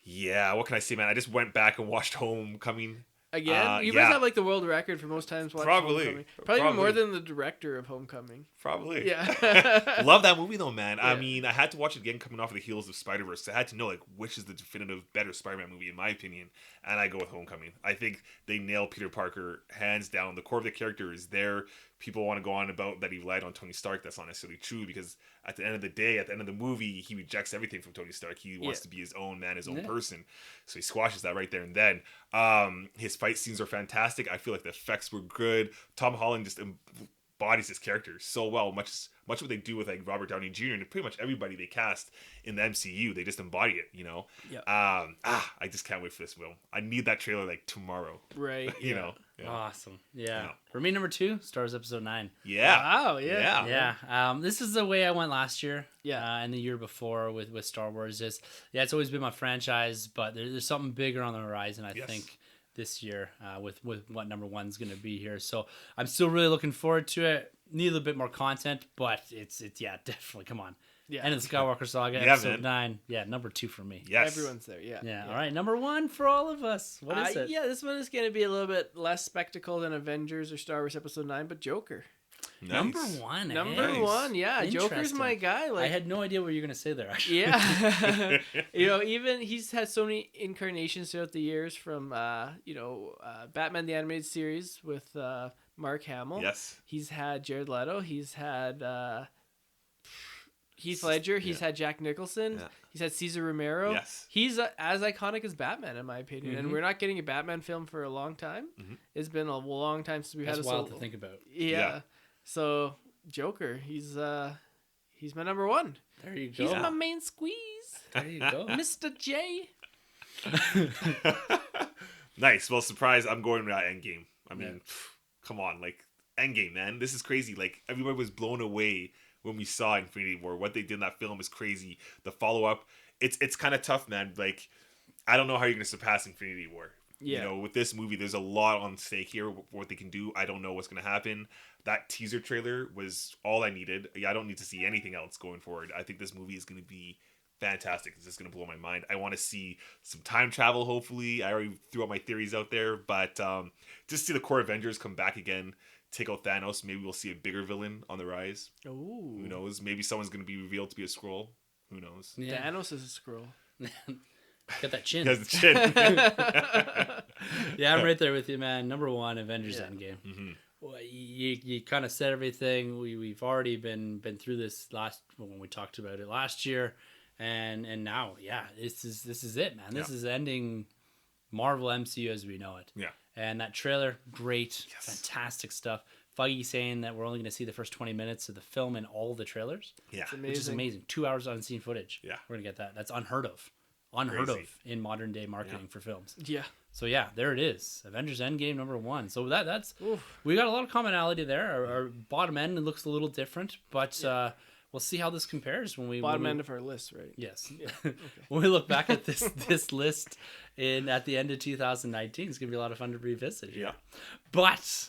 Yeah, what can I say, man? I just went back and watched Homecoming. Again, you yeah. guys have like the world record for most times watching Probably. Homecoming. Probably even more Probably. than the director of Homecoming. Probably. Yeah. Love that movie though, man. I Yeah. mean, I had to watch it again coming off of the heels of Spider-Verse. I had to know like which is the definitive better Spider-Man movie in my opinion, and I go with Homecoming. I think they nail Peter Parker hands down. The core of the character is there. People want to go on about that he relied on Tony Stark. That's not necessarily true because at the end of the day, at the end of the movie, he rejects everything from Tony Stark. He wants to be his own man, his own person. So he squashes that right there and then. His fight scenes are fantastic. I feel like the effects were good. Tom Holland just embodies his character so well. Much what they do with like Robert Downey Jr. and pretty much everybody they cast in the MCU, they just embody it. Yep. I just can't wait for this film. I need that trailer like tomorrow. Right. You know. Yeah. Awesome. Yeah. Yeah. For me, number 2, Star Wars Episode 9. Yeah. Wow. Yeah. Yeah. This is the way I went last year. Yeah. And the year before with Star Wars. It's always been my franchise, but there's something bigger on the horizon, I think, this year with what number 1's going to be here. So I'm still really looking forward to it. Need a little bit more content, but it's definitely, come on. Yeah. End of the Skywalker Saga, Yeah, Episode man. 9. Yeah, number 2 for me. Yes. Everyone's there. Yeah. Yeah. All right, number 1 for all of us. What is it? Yeah, this one is going to be a little bit less spectacle than Avengers or Star Wars Episode 9, but Joker. Nice. Number one. Number one, yeah. Joker's my guy. Like, I had no idea what you were gonna say there. Actually. Yeah. Even he's had so many incarnations throughout the years from Batman the Animated Series with Mark Hamill. Yes. He's had Jared Leto. He's had Heath Ledger. He's had Jack Nicholson. Yeah. He's had Cesar Romero. Yes. He's as iconic as Batman, in my opinion. And we're not getting a Batman film for a long time. It's been a long time since we had a wild to think about. Yeah. So Joker, he's my number one. There you go. He's my main squeeze. There you go. Mr. J. Nice. Well, surprise, I'm going with Endgame. I mean, come on, like Endgame, man. This is crazy. Like everybody was blown away when we saw Infinity War. What they did in that film is crazy. The follow-up, it's kind of tough, man. Like, I don't know how you're going to surpass Infinity War. Yeah. You know, with this movie, there's a lot on stake here for what they can do. I don't know what's going to happen. That teaser trailer was all I needed. I don't need to see anything else going forward. I think this movie is going to be fantastic. It's just going to blow my mind. I want to see some time travel, hopefully. I already threw out my theories out there, but just see the core Avengers come back again, take out Thanos. Maybe we'll see a bigger villain on the rise. Ooh. Who knows? Maybe someone's going to be revealed to be a Skrull. Who knows? Yeah. Thanos is a Skrull. Got that chin. He has the chin. Yeah, I'm right there with you, man. Number one, Avengers Endgame. Mm-hmm. Well, you kind of said everything. We've already been through this when we talked about it last year, and now, this is it, man. This is ending Marvel MCU as we know it. Yeah. And that trailer, great, fantastic stuff. Feige saying that we're only going to see the first 20 minutes of the film in all the trailers. Yeah, which is amazing. 2 hours unseen footage. Yeah, we're gonna get that. That's unheard of in modern day marketing for films. Yeah. So there it is. Avengers Endgame number one. So that's we got a lot of commonality there. Our bottom end looks a little different, but we'll see how this compares when we bottom end of our list, right? Yes. Yeah. Okay. When we look back at this list at the end of 2019, it's gonna be a lot of fun to revisit. Yeah. But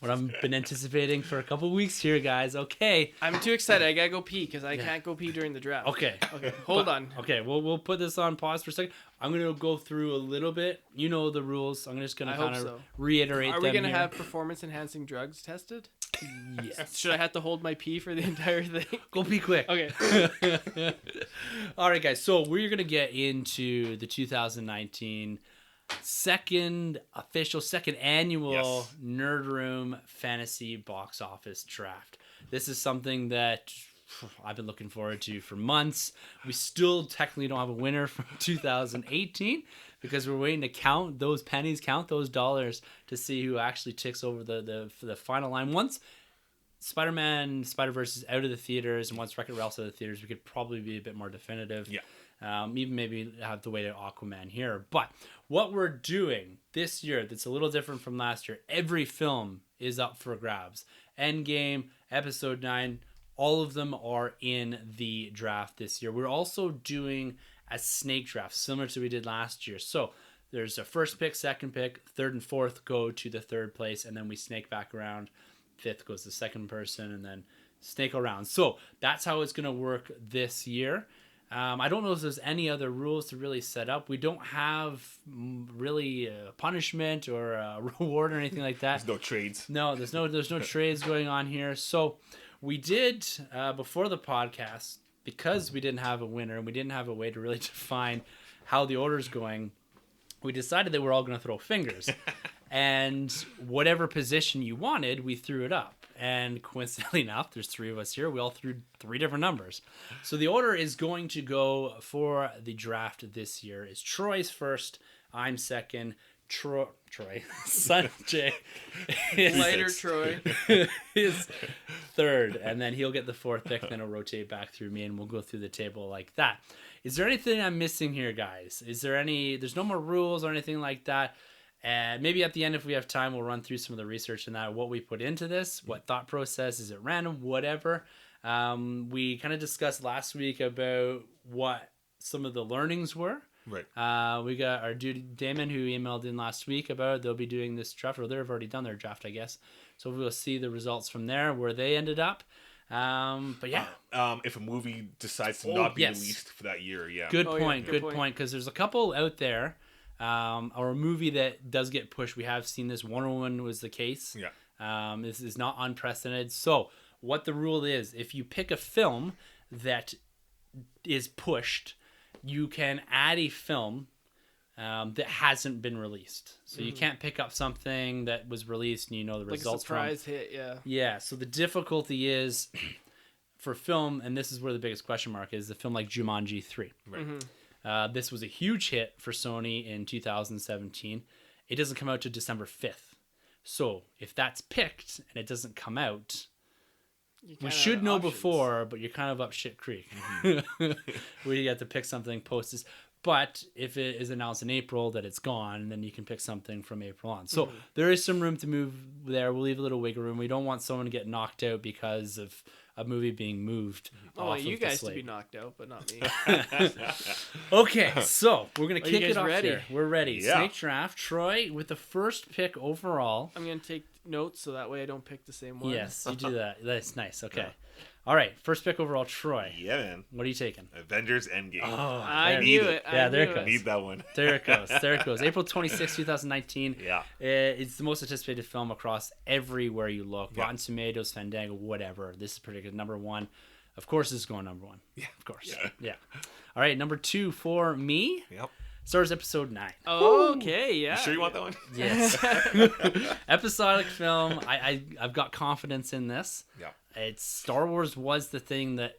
what I've been anticipating for a couple of weeks here, guys. Okay. I'm too excited. I gotta go pee because I can't go pee during the draft. Okay. Hold on. Okay. We'll put this on pause for a second. I'm gonna go through a little bit. You know the rules. I'm just gonna kind of reiterate. Are we gonna have performance enhancing drugs tested? Yes. Should I have to hold my pee for the entire thing? Go pee quick. Okay. All right, guys. So we're gonna get into the 2019 second annual Nerd Room Fantasy Box Office Draft. This is something that I've been looking forward to for months. We still technically don't have a winner from 2018 because we're waiting to count those pennies, count those dollars to see who actually ticks over the final line. Once Spider-Man Spider-Verse is out of the theaters and once Wreck-It Ralph's out of the theaters, we could probably be a bit more definitive. Yeah. Even maybe have to wait at Aquaman here. But what we're doing this year that's a little different from last year, every film is up for grabs. Endgame, Episode 9, all of them are in the draft this year. We're also doing a snake draft, similar to what we did last year. So there's a first pick, second pick, third and fourth go to the third place, and then we snake back around. Fifth goes to the second person, and then snake around. So that's how it's going to work this year. I don't know if there's any other rules to really set up. We don't have really a punishment or a reward or anything like that. There's no trades. No, there's no trades going on here. So we did before the podcast, because we didn't have a winner and we didn't have a way to really define how the order's going, we decided that we're all going to throw fingers. And whatever position you wanted, we threw it up. And coincidentally enough, there's three of us here. We all threw three different numbers. So the order is going to go for the draft this year is Troy's first, I'm second, Troy, Sunjay later Troy is third, and then he'll get the fourth pick, then it'll rotate back through me, and we'll go through the table like that. Is there anything I'm missing here, guys? There's no more rules or anything like that? And maybe at the end, if we have time, we'll run through some of the research and that, what we put into this, what thought process, is it random, whatever. We kind of discussed last week about what some of the learnings were. Right. We got our dude Damon who emailed in last week about it. They'll be doing this draft, or they've already done their draft, I guess. So we'll see the results from there, where they ended up. But yeah. If a movie decides to not be released for that year, yeah. Good point, because there's a couple out there. Or a movie that does get pushed. We have seen this. Wonder Woman was the case. Yeah. This is not unprecedented. So what the rule is, if you pick a film that is pushed, you can add a film that hasn't been released. So you can't pick up something that was released and you know the results from. Like a surprise hit, yeah. Yeah, so the difficulty is for film, and this is where the biggest question mark is, the film like Jumanji 3. Right. This was a huge hit for Sony in 2017. It doesn't come out to December 5th. So if that's picked and it doesn't come out, we should know before, but you're kind of up shit creek. We have to pick something post this. But if it is announced in April that it's gone, then you can pick something from April on. So there is some room to move there. We'll leave a little wiggle room. We don't want someone to get knocked out because of a movie being moved. Oh, you guys to be knocked out, but not me. Okay, so we're going to kick it off ready? here. We're ready. Yeah. Snake Draft. Troy with the first pick overall. I'm going to take notes so that way I don't pick the same one. Yes, you do that. That's nice. Okay. All right, first pick overall, Troy. Yeah, man. What are you taking? Avengers Endgame. Oh, I knew it. Yeah, there it goes. Need that one. There it goes. There it goes. April 26, 2019. Yeah. It's the most anticipated film across everywhere you look. Yeah. Rotten Tomatoes, Fandango, whatever. This is predicted number one. Of course, this is going number one. Yeah. Of course. Yeah. Yeah. All right, number 2 for me. Yep. Star Wars Episode 9. Oh, okay, yeah. You sure you want that one? Yes. Episodic film. I've got confidence in this. Yeah. It's Star Wars was the thing that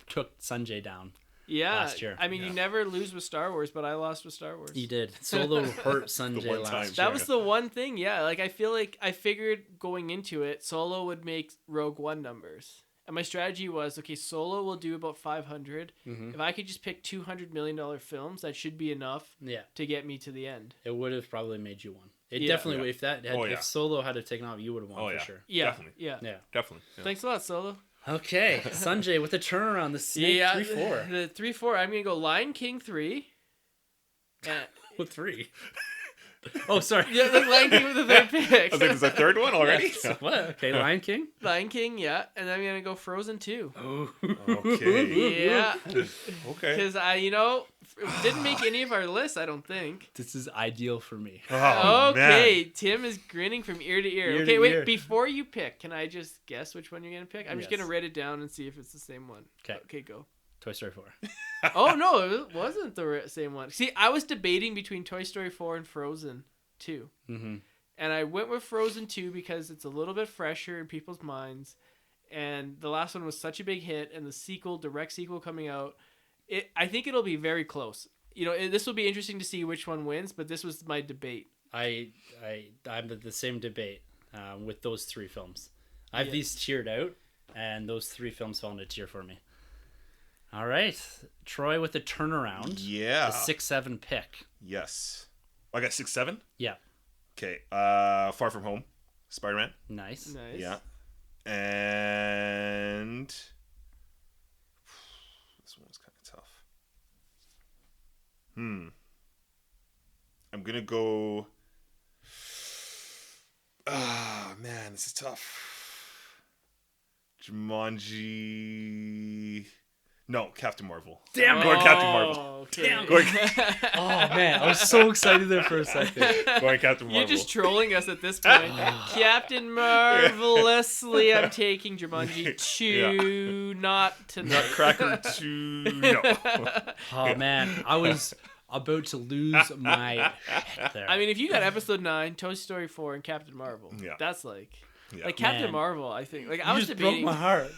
took Sunjay down. Yeah, last year. I mean, you never lose with Star Wars, but I lost with Star Wars. You did. Solo hurt Sunjay one last time. year. That was the one thing, yeah. Like, I feel like I figured going into it, Solo would make Rogue One numbers. And my strategy was, okay, Solo will do about 500. If I could just pick $200 million films, that should be enough to get me to the end. It would have probably made you one. It Yeah. definitely would. If that had, Oh, yeah. if Solo had taken off, you would have won for sure. Yeah, Definitely. yeah. Yeah. Definitely. Yeah. Thanks a lot, Solo. Okay, Sunjay with the turnaround, the Snake 3-4. The 3-4. I'm gonna go Lion King 3. With 3. Oh, sorry. Yeah, like Lion King with the third pick. I was like, there's a third one already? What? Okay, Lion King. Lion King, yeah, and then I'm gonna go Frozen 2. Oh. Okay. Yeah, Okay. because it didn't make any of our lists, I don't think. This is ideal for me. Oh, Okay, man. Tim is grinning from ear to ear. Ear Okay, to wait, ear. before you pick, can I just guess which one you're gonna pick? I'm just Yes. gonna write it down and see if it's the same one. 'Kay. Okay, go. Toy Story 4. Oh no, it wasn't the same one. See, I was debating between Toy Story 4 and Frozen 2. Mm-hmm. And I went with Frozen 2 because it's a little bit fresher in people's minds. And the last one was such a big hit, and the direct sequel coming out, I think it'll be very close. You know, this will be interesting to see which one wins, but this was my debate. I'm at the same debate with those 3 films. I have these tiered out, and those 3 films fell into tier for me. All right, Troy with the turnaround. Yeah. The 6-7 pick. Yes. I got 6-7? Yeah. Okay. Far From Home. Spider-Man. Nice. Nice. Yeah. And this one was kind of tough. I'm gonna go. Ah, man, this is tough. Jumanji. No, Captain Marvel. Damn it. Going Captain Marvel. Okay. Damn. Going, Oh man, I was so excited there for a second. going Captain Marvel. You're just trolling us at this point. Captain Marvelously, I'm taking Jumanji 2, not tonight. Nutcracker 2. No. Oh man, I was about to lose my head there. I mean, if you got Episode 9, Toy Story 4, and Captain Marvel, Yeah. that's like Yeah. Captain Man. Marvel. I think you I was just debating. broke my heart.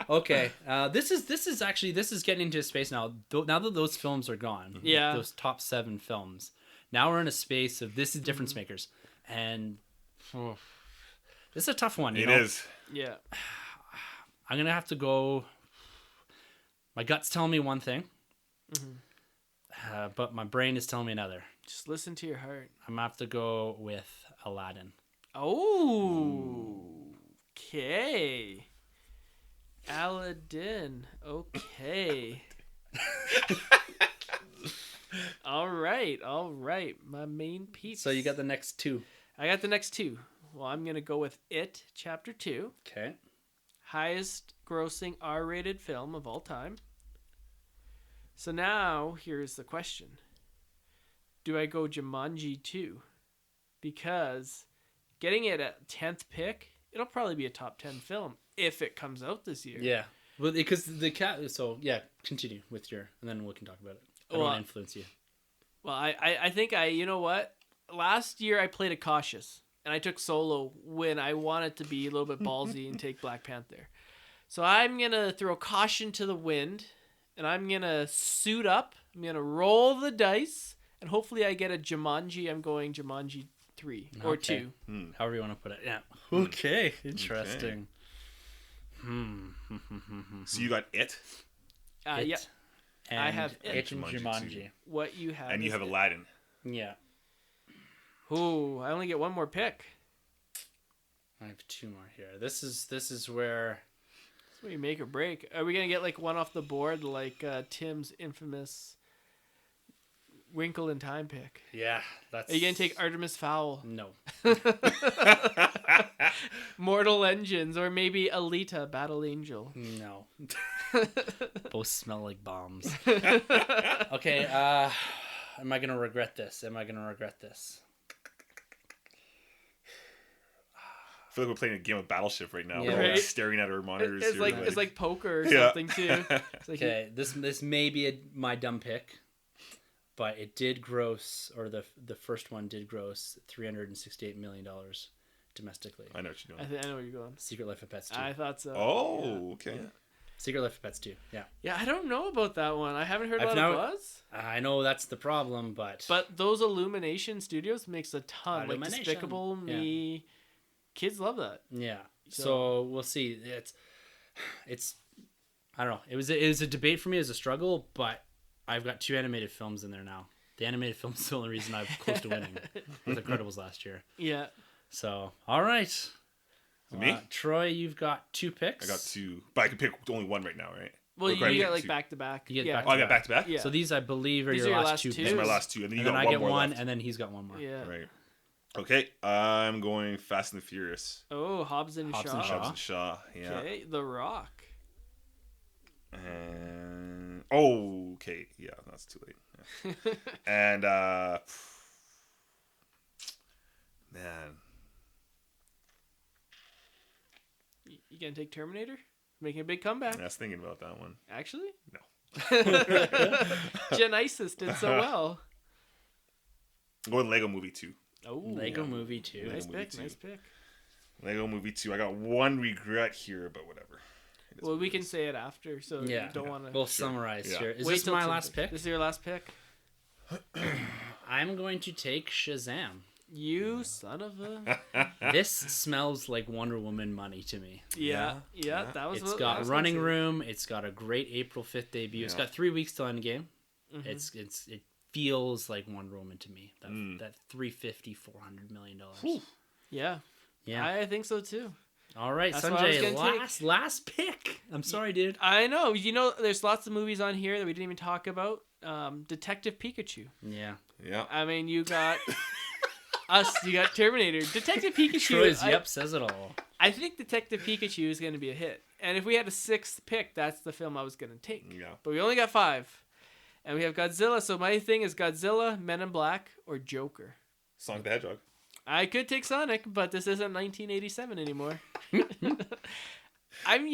Okay, this is getting into a space now. Now that those films are gone, Yeah. those top 7 films. Now we're in a space of this is difference makers, and this is a tough one. It is. Yeah. I'm gonna have to go. My gut's telling me one thing, but my brain is telling me another. Just listen to your heart. I'm gonna have to go with Aladdin. Oh. Okay. Aladdin. Okay. All right. My main peeps. So you got the next 2. I got the next 2. Well, I'm going to go with It Chapter 2. Okay. Highest grossing R-rated film of all time. So now, here's the question. Do I go Jumanji 2? Because getting it at 10th pick, it'll probably be a top 10 film if it comes out this year. Yeah. Well, because the cat. So yeah, continue with your, and then we can talk about it. I don't want to influence you. Well, I think you know what? Last year I played it cautious, and I took Solo when I wanted to be a little bit ballsy and take Black Panther. So I'm gonna throw caution to the wind, and I'm gonna suit up. I'm gonna roll the dice, and hopefully I get a Jumanji. I'm going Jumanji 3 or 2. However you want to put it. Yeah. Okay. Interesting. So you got It? Yeah. And I have It and Jumanji Jumanji. What you have. And you have Aladdin. Yeah. Ooh, I only get one more pick. I have 2 more here. This is where. That's where you make or break. Are we gonna get like one off the board, like Tim's infamous Wrinkle in Time pick? Yeah. That's. Are you gonna take Artemis Fowl? No. Mortal Engines, or maybe Alita, Battle Angel? No. Both smell like bombs. Okay. Am I gonna regret this? I feel like we're playing a game of Battleship right now. Yeah. We're all Right. staring at our monitors. It's here, like it's like poker or something too. It's like Okay. This may be my dumb pick, but it did gross, or the first one did gross $368 million domestically. I know what you're doing. I know where you're going. Secret Life of Pets 2. I thought so. Oh, okay. Yeah. Secret Life of Pets 2. Yeah. Yeah, I don't know about that one. I haven't heard a I've lot of now- buzz. I know that's the problem, but But those Illumination Studios makes a ton. Like Illumination. Despicable Me. Kids love that. yeah. So- So we'll see. It's I don't know. It was a debate for me. It was a struggle, but I've got 2 animated films in there now. The animated film is the only reason I'm close to winning with Incredibles last year. Yeah. So all right. Me? Troy, you've got 2 picks. I got 2. But I can pick only one right now, right? Well, Or you can I get pick like 2? back to back. You get Yeah. back Oh, I got back to back? Yeah. So these, I believe, are These your are your last last 2 two. These are my picks. last 2. And then you And then got I one get more one, left. and then he's got one more. Yeah. Right. Okay, I'm going Fast and the Furious. Oh, Hobbs and Hobbs Shaw. and Shaw. Hobbs and Shaw. Yeah. Okay, The Rock. And okay, yeah, that's too late. Yeah. And man, You gonna take Terminator? Making a big comeback. I was thinking about that one. Actually? No. Genesis did so well. I'm going Lego Movie 2. Oh, Lego Movie 2. Lego nice Movie pick. 2. Nice pick. Lego Movie 2. I got one regret here, but whatever. It is Well, what we it can is. say it after, so Yeah. you don't want to. We'll summarize Yeah. here. Is Wait this till my Tim last picks. pick? This is your last pick. I'm going to take Shazam. You son of a. This smells like Wonder Woman money to me. Yeah. Yeah. That was. It's what I got was running gonna say. room. It's got a great April 5th debut. It's Yeah. got 3 weeks till Endgame. Mhm. It feels like Wonder Woman to me. That Mm. that $350-400 million. Yeah. Yeah. I think so too. All right, That's what I was Sunjay, gonna last pick. I'm sorry, dude. I know. You know, there's lots of movies on here that we didn't even talk about. Detective Pikachu. Yeah. Yeah. I mean, you got us. You got Terminator. Detective Pikachu. Troy's yep says it all. I think Detective Pikachu is going to be a hit. And if we had a 6th pick, that's the film I was going to take. Yeah. But we only got 5. And we have Godzilla. So my thing is Godzilla, Men in Black, or Joker. Sonic the Hedgehog. I could take Sonic, but this isn't 1987 anymore. You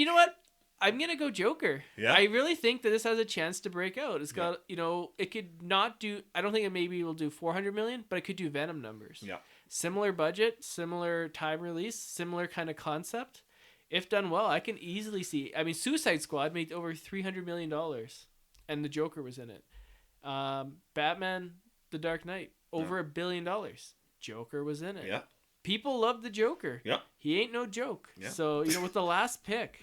know what? I'm going to go Joker. Yeah? I really think that this has a chance to break out. It's got, it could not do, I don't think it maybe will do 400 million, but it could do Venom numbers. Yeah. Similar budget, similar time release, similar kind of concept. If done well, I can easily see. I mean, Suicide Squad made over $300 million, and the Joker was in it. Batman, The Dark Knight, over $1 billion. Joker was in it. Yeah. People love the Joker. Yeah. He ain't no joke. Yeah. So, with the last pick,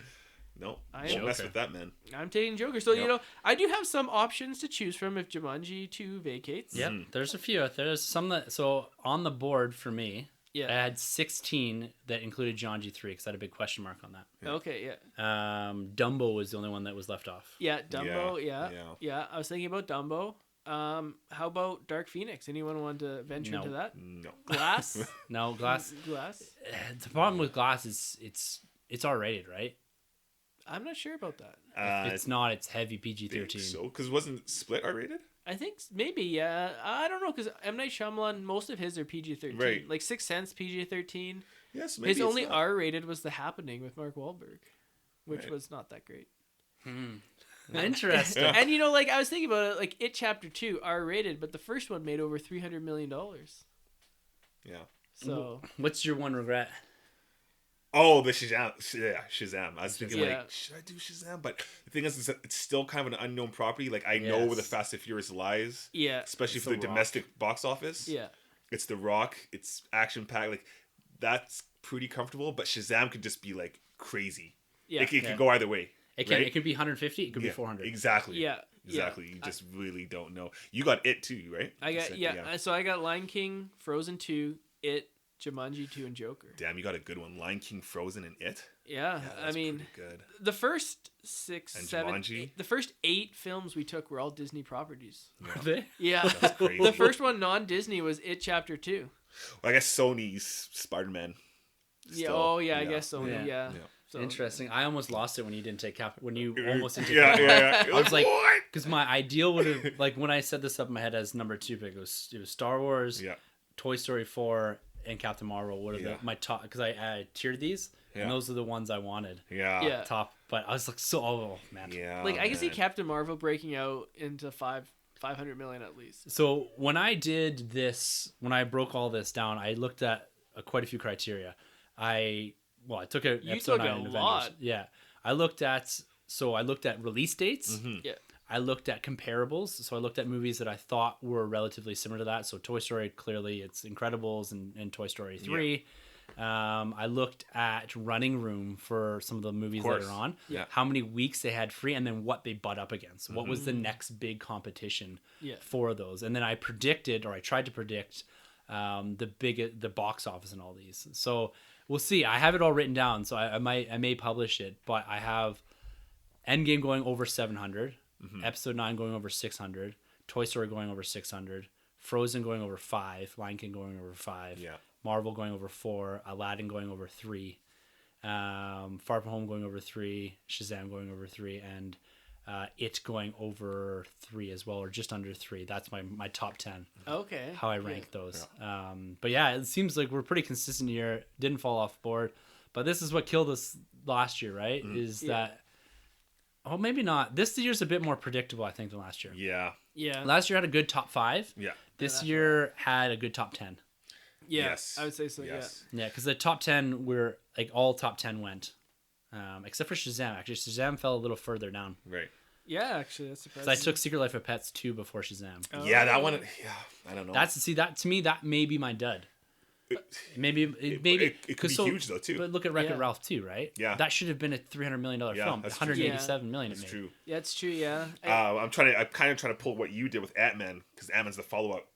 No. I Don't am- mess with that, man. I'm taking Joker. So, Yep. I do have some options to choose from if Jumanji 2 vacates. Yep. Mhm. There's a few out there. There's some that, so on the board for me, Yeah. I had 16 that included Jumanji 3 because I had a big question mark on that. Yeah. Okay, yeah. Dumbo was the only one that was left off. Yeah, Dumbo, yeah. Yeah. Yeah, I was thinking about Dumbo. How about Dark Phoenix? Anyone want to venture No. into that? No. Glass? No, Glass. Glass? The problem with Glass is it's R-rated, right? I'm not sure about that. If it's not, it's heavy I think PG-13. so, because wasn't Split R-rated? I think maybe, yeah. I don't know, because M. Night Shyamalan, most of his are PG-13. Right. Like Sixth Sense, PG-13. Yes, maybe his it's only not. R-rated was The Happening with Mark Wahlberg, which was not that great. Interesting. And like I was thinking about it, like It Chapter 2, R-rated, but the first one made over $300 million. Yeah. So What's your one regret? Oh, the Shazam. Yeah, Shazam. I was thinking, Yeah. like, should I do Shazam? But the thing is, it's still kind of an unknown property. Like, I know where the Fast and Furious lies. yeah, Especially It's for The the Rock. domestic box office. yeah, It's The Rock. It's action-packed. Like, that's pretty comfortable. But Shazam could just be, like, crazy. yeah, It could go either way. It can right? it could be 150. It could be 400. Exactly. yeah. Exactly. Yeah. You just really don't know. You got It, too, right? I You got said- So I got Lion King, Frozen 2, It, Jumanji 2, and Joker. Damn, you got a good one. Lion King, Frozen, and It. Yeah, Yeah, I that's mean, pretty good. the first 6, And 7, Jumanji? the first 8 films we took were all Disney properties. Are they? Yeah, That's crazy. the first one non-Disney was It Chapter 2. Well, I guess Sony's Spider-Man. Yeah. Still, Oh yeah, I guess so. Yeah. Yeah. So, Interesting. I almost lost it when you didn't take when you almost didn't take Yeah, Cap. yeah, yeah. I was like, what? because my ideal would have, like, when I set this up in my head as number 2 pick, it was Star Wars, Yeah. Toy Story 4, and Captain Marvel would have Yeah. been my top, because I tiered these, Yeah. and those are the ones I wanted. Yeah. Yeah. Top, but I was like, oh man. Yeah. like I can see man. Captain Marvel breaking out into 500 million at least. So when I did this, when I broke all this down, I looked at quite a few criteria. I took a You episode took 9 a in Avengers. lot. Yeah, I looked at release dates. Mm-hmm. Yeah. I looked at comparables. So I looked at movies that I thought were relatively similar to that. So Toy Story, clearly it's Incredibles and Toy Story 3. I looked at running room for some of the movies that course. are on. Yeah. How many weeks they had free, and then what they butt up against. What was the next big competition Yeah. for those? And then I predicted, or I tried to predict, the box office in all these. So we'll see. I have it all written down, so I may publish it. But I have Endgame going over 700, Episode 9 going over 600, Toy Story going over 600, Frozen going over 5, Lion King going over 5, Yeah. Marvel going over 4, Aladdin going over 3, Far From Home going over 3, Shazam going over 3, and It going over 3 as well, or just under 3. That's my top 10, Okay. how I rank those. But yeah, it seems like we're pretty consistent here. Didn't fall off board. But this is what killed us last year, right? Is that... Oh, maybe not. This year's a bit more predictable, I think, than last year. Yeah. Yeah. Last year had a good top 5. Yeah. This year had a good top 10. Yeah. Yes. I would say so. Yes. Yeah, because the top 10 were like all top 10 went, except for Shazam. Actually, Shazam fell a little further down. Right. Yeah. Yeah. Actually, that's So surprising. I took Secret Life of Pets 2 before Shazam. Oh. Yeah, that one. Yeah, I don't know. That to me that may be my dud. Maybe it could cause be huge though too. But look at Wreck-It Yeah. Ralph 2, right? Yeah. that should have been a $300 million Yeah, film. that's true. 187 million. That's it made. true. Yeah, it's true. Yeah. I'm kind of trying to pull what you did with Ant-Man, because Ant-Man's the follow-up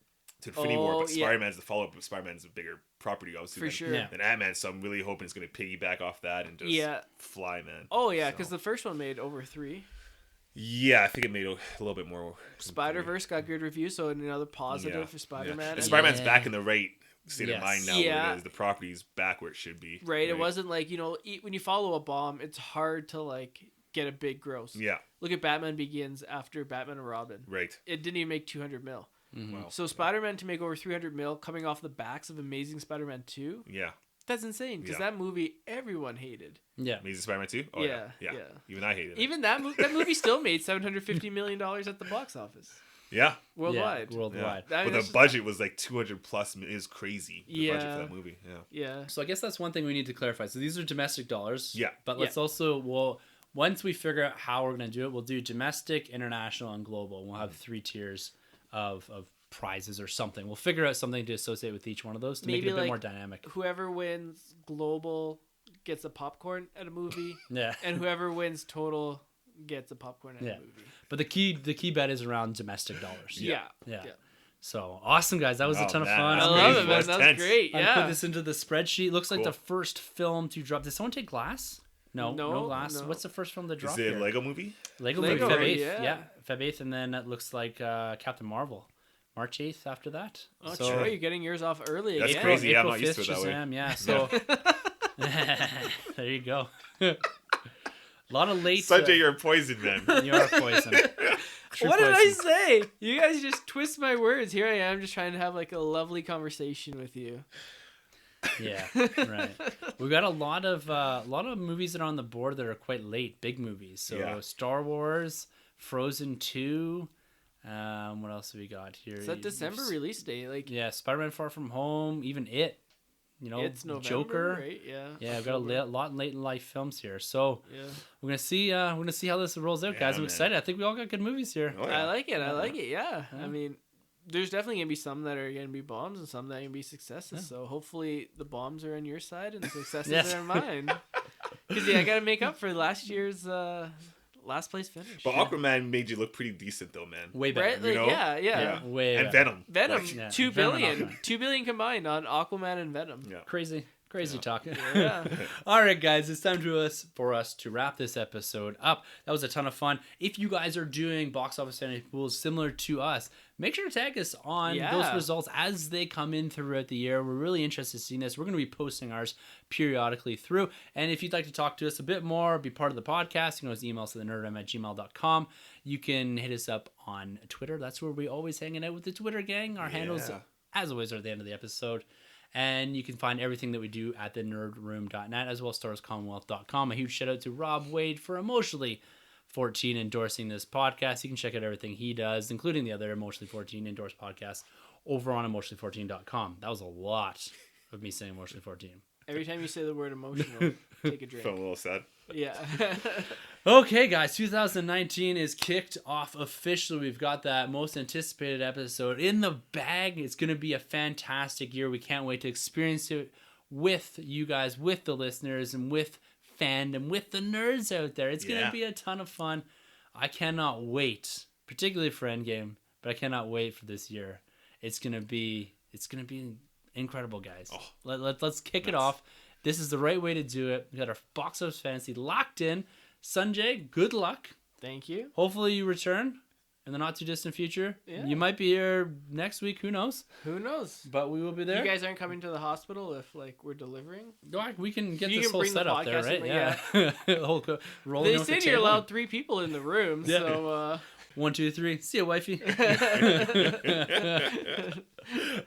to Infinity War, but yeah. Spider-Man's the follow-up. But Spider-Man's a bigger property, obviously. For than, sure. Yeah. Than Ant-Man, so I'm really hoping it's going to piggyback off that and just Yeah. fly, man. Oh yeah, So- because the first one made over 3. Yeah, I think it made a little bit more. Spider Verse got good reviews, so another positive Yeah. for Spider Man. Yeah. And Yeah. Spider-Man's back in the right state Yes. of mind now. Where Yeah. it is. The property's back where it should be. Right, it wasn't like when you follow a bomb, it's hard to like get a big gross. Yeah. Look at Batman Begins after Batman and Robin. Right. It didn't even make 200 mil. Wow. So Spider-Man to make over 300 mil coming off the backs of Amazing Spider-Man 2, Yeah. that's insane because Yeah. that movie everyone hated. Yeah, Amazing Spider-Man 2? Oh, Yeah, yeah. yeah. Even I hated it. Even that movie still made $750 million at the box office Yeah. worldwide. Yeah, worldwide. Yeah. I mean, But that's the just- budget was like 200 plus. It is crazy. The budget Yeah. for that movie. Yeah. Yeah. So I guess that's one thing we need to clarify. So these are domestic dollars. Yeah. But let's once we figure out how we're going to do it, we'll do domestic, international, and global. We'll have 3 tiers of prizes or something. We'll figure out something to associate with each one of those to make Maybe it a bit like- more dynamic. Whoever wins global gets a popcorn at a movie, Yeah. and whoever wins total gets a popcorn at Yeah. a movie. But the key bet is around domestic dollars. Yeah. Yeah. Yeah. So awesome, guys. That was a Oh, ton of man, fun. that's I crazy. love it, man. That's That was tense. great. I Yeah. put this into the spreadsheet. Looks like Cool. the first film to drop. Did someone take glass? No glass. no. What's the first film to Is drop it a here? Lego movie? Lego Lego, movie, Feb 8th. yeah. Feb 8th, and then it looks like Captain Marvel, March 8th after that. Oh, So Troy, you're getting yours off early That's again. crazy. Yeah, I'm April not used 5th, to it that way. Shazam, yeah. So there you go. A lot of late. Sunjay, you're a poison man. You are poison. What did I say? You guys just twist my words. Here I am, just trying to have like a lovely conversation with you. Yeah, right. We've got a lot of movies that are on the board that are quite late, big movies. So Star Wars, Frozen 2. What else have we got here? It's that December release date, like Spider-Man: Far From Home, even It. You know, it's November, Joker, right? Yeah. Yeah, I've got a lot late in life films here, so we're gonna see. We're gonna see how this rolls out, guys. I'm excited. I think we all got good movies here. Oh, yeah. I like it. I like it. Yeah. I mean, there's definitely gonna be some that are gonna be bombs and some that are gonna be successes. Yeah. So hopefully the bombs are on your side and the successes are on mine. Because I gotta make up for last year's last place finish. But Aquaman made you look pretty decent though, man. Way better. Right? Like, you know? Yeah. Way and better. Venom. Venom. 2 billion. 2 billion combined on Aquaman and Venom. Yeah. Crazy talk. Yeah. All right, guys, it's time for us to wrap this episode up. That was a ton of fun. If you guys are doing box office sanity pools similar to us, make sure to tag us on those results as they come in throughout the year. We're really interested in seeing this. We're going to be posting ours periodically through. And if you'd like to talk to us a bit more, be part of the podcast, you can always email us at thenerdroom@gmail.com. You can hit us up on Twitter. That's where we always hanging out with the Twitter gang. Our handles, as always, are at the end of the episode. And you can find everything that we do at thenerdroom.net as well as starscommonwealth.com. A huge shout out to Rob Wade for Emotionally 14 endorsing this podcast. You can check out everything he does, including the other Emotionally 14 endorsed podcasts over on emotionally14.com. That was a lot of me saying Emotionally 14. Every time you say the word emotional, take a drink. Felt a little sad. Yeah. Okay, guys, 2019 is kicked off officially. We've got that most anticipated episode in the bag. It's going to be a fantastic year. We can't wait to experience it with you guys, with the listeners, and with fandom, with the nerds out there. It's going to be a ton of fun. I cannot wait, particularly for Endgame, but I cannot wait for this year. It's going to be incredible, guys. Let's kick it off. This is the right way to do it. We got our box office fantasy locked in. Sunjay, good luck. Thank you. Hopefully you return in the not too distant future. Yeah. You might be here next week. Who knows? Who knows? But we will be there. You guys aren't coming to the hospital if we're delivering? We can get this whole setup there, right? Yeah. The whole rolling. They said you're allowed 3 people in the room, so 1, 2, 3. See ya, wifey.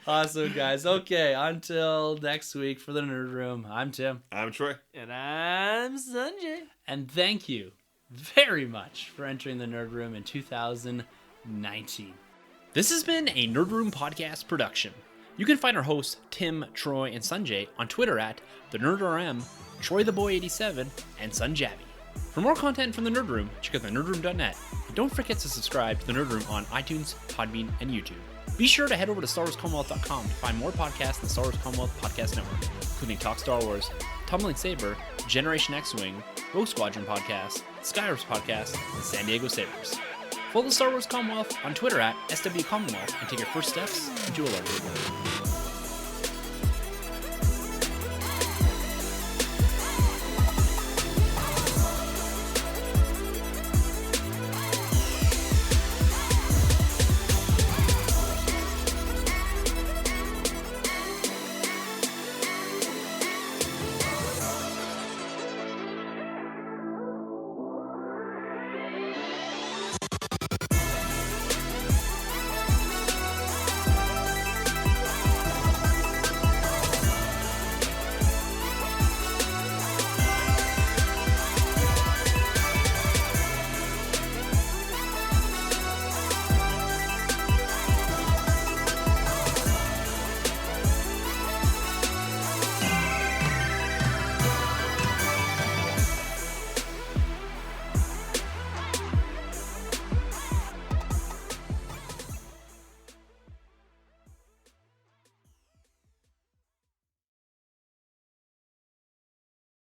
Awesome, guys. Okay, until next week for the Nerd Room. I'm Tim. I'm Troy. And I'm Sunjay. And thank you very much for entering the Nerd Room in 2019. This has been a Nerd Room podcast production. You can find our hosts, Tim, Troy, and Sunjay on Twitter at TheNerdRM, TroyTheBoy87, and Sunjabby. For more content from the Nerd Room, check out thenerdroom.net. And don't forget to subscribe to the Nerd Room on iTunes, Podbean, and YouTube. Be sure to head over to StarWarsCommonwealth.com to find more podcasts in the Star Wars Commonwealth Podcast Network, including Talk Star Wars, Tumbling Saber, Generation X-Wing, Rogue Squadron Podcast, Skyrips Podcast, and San Diego Sabres. Follow the Star Wars Commonwealth on Twitter at SW Commonwealth and take your first steps into a larger world.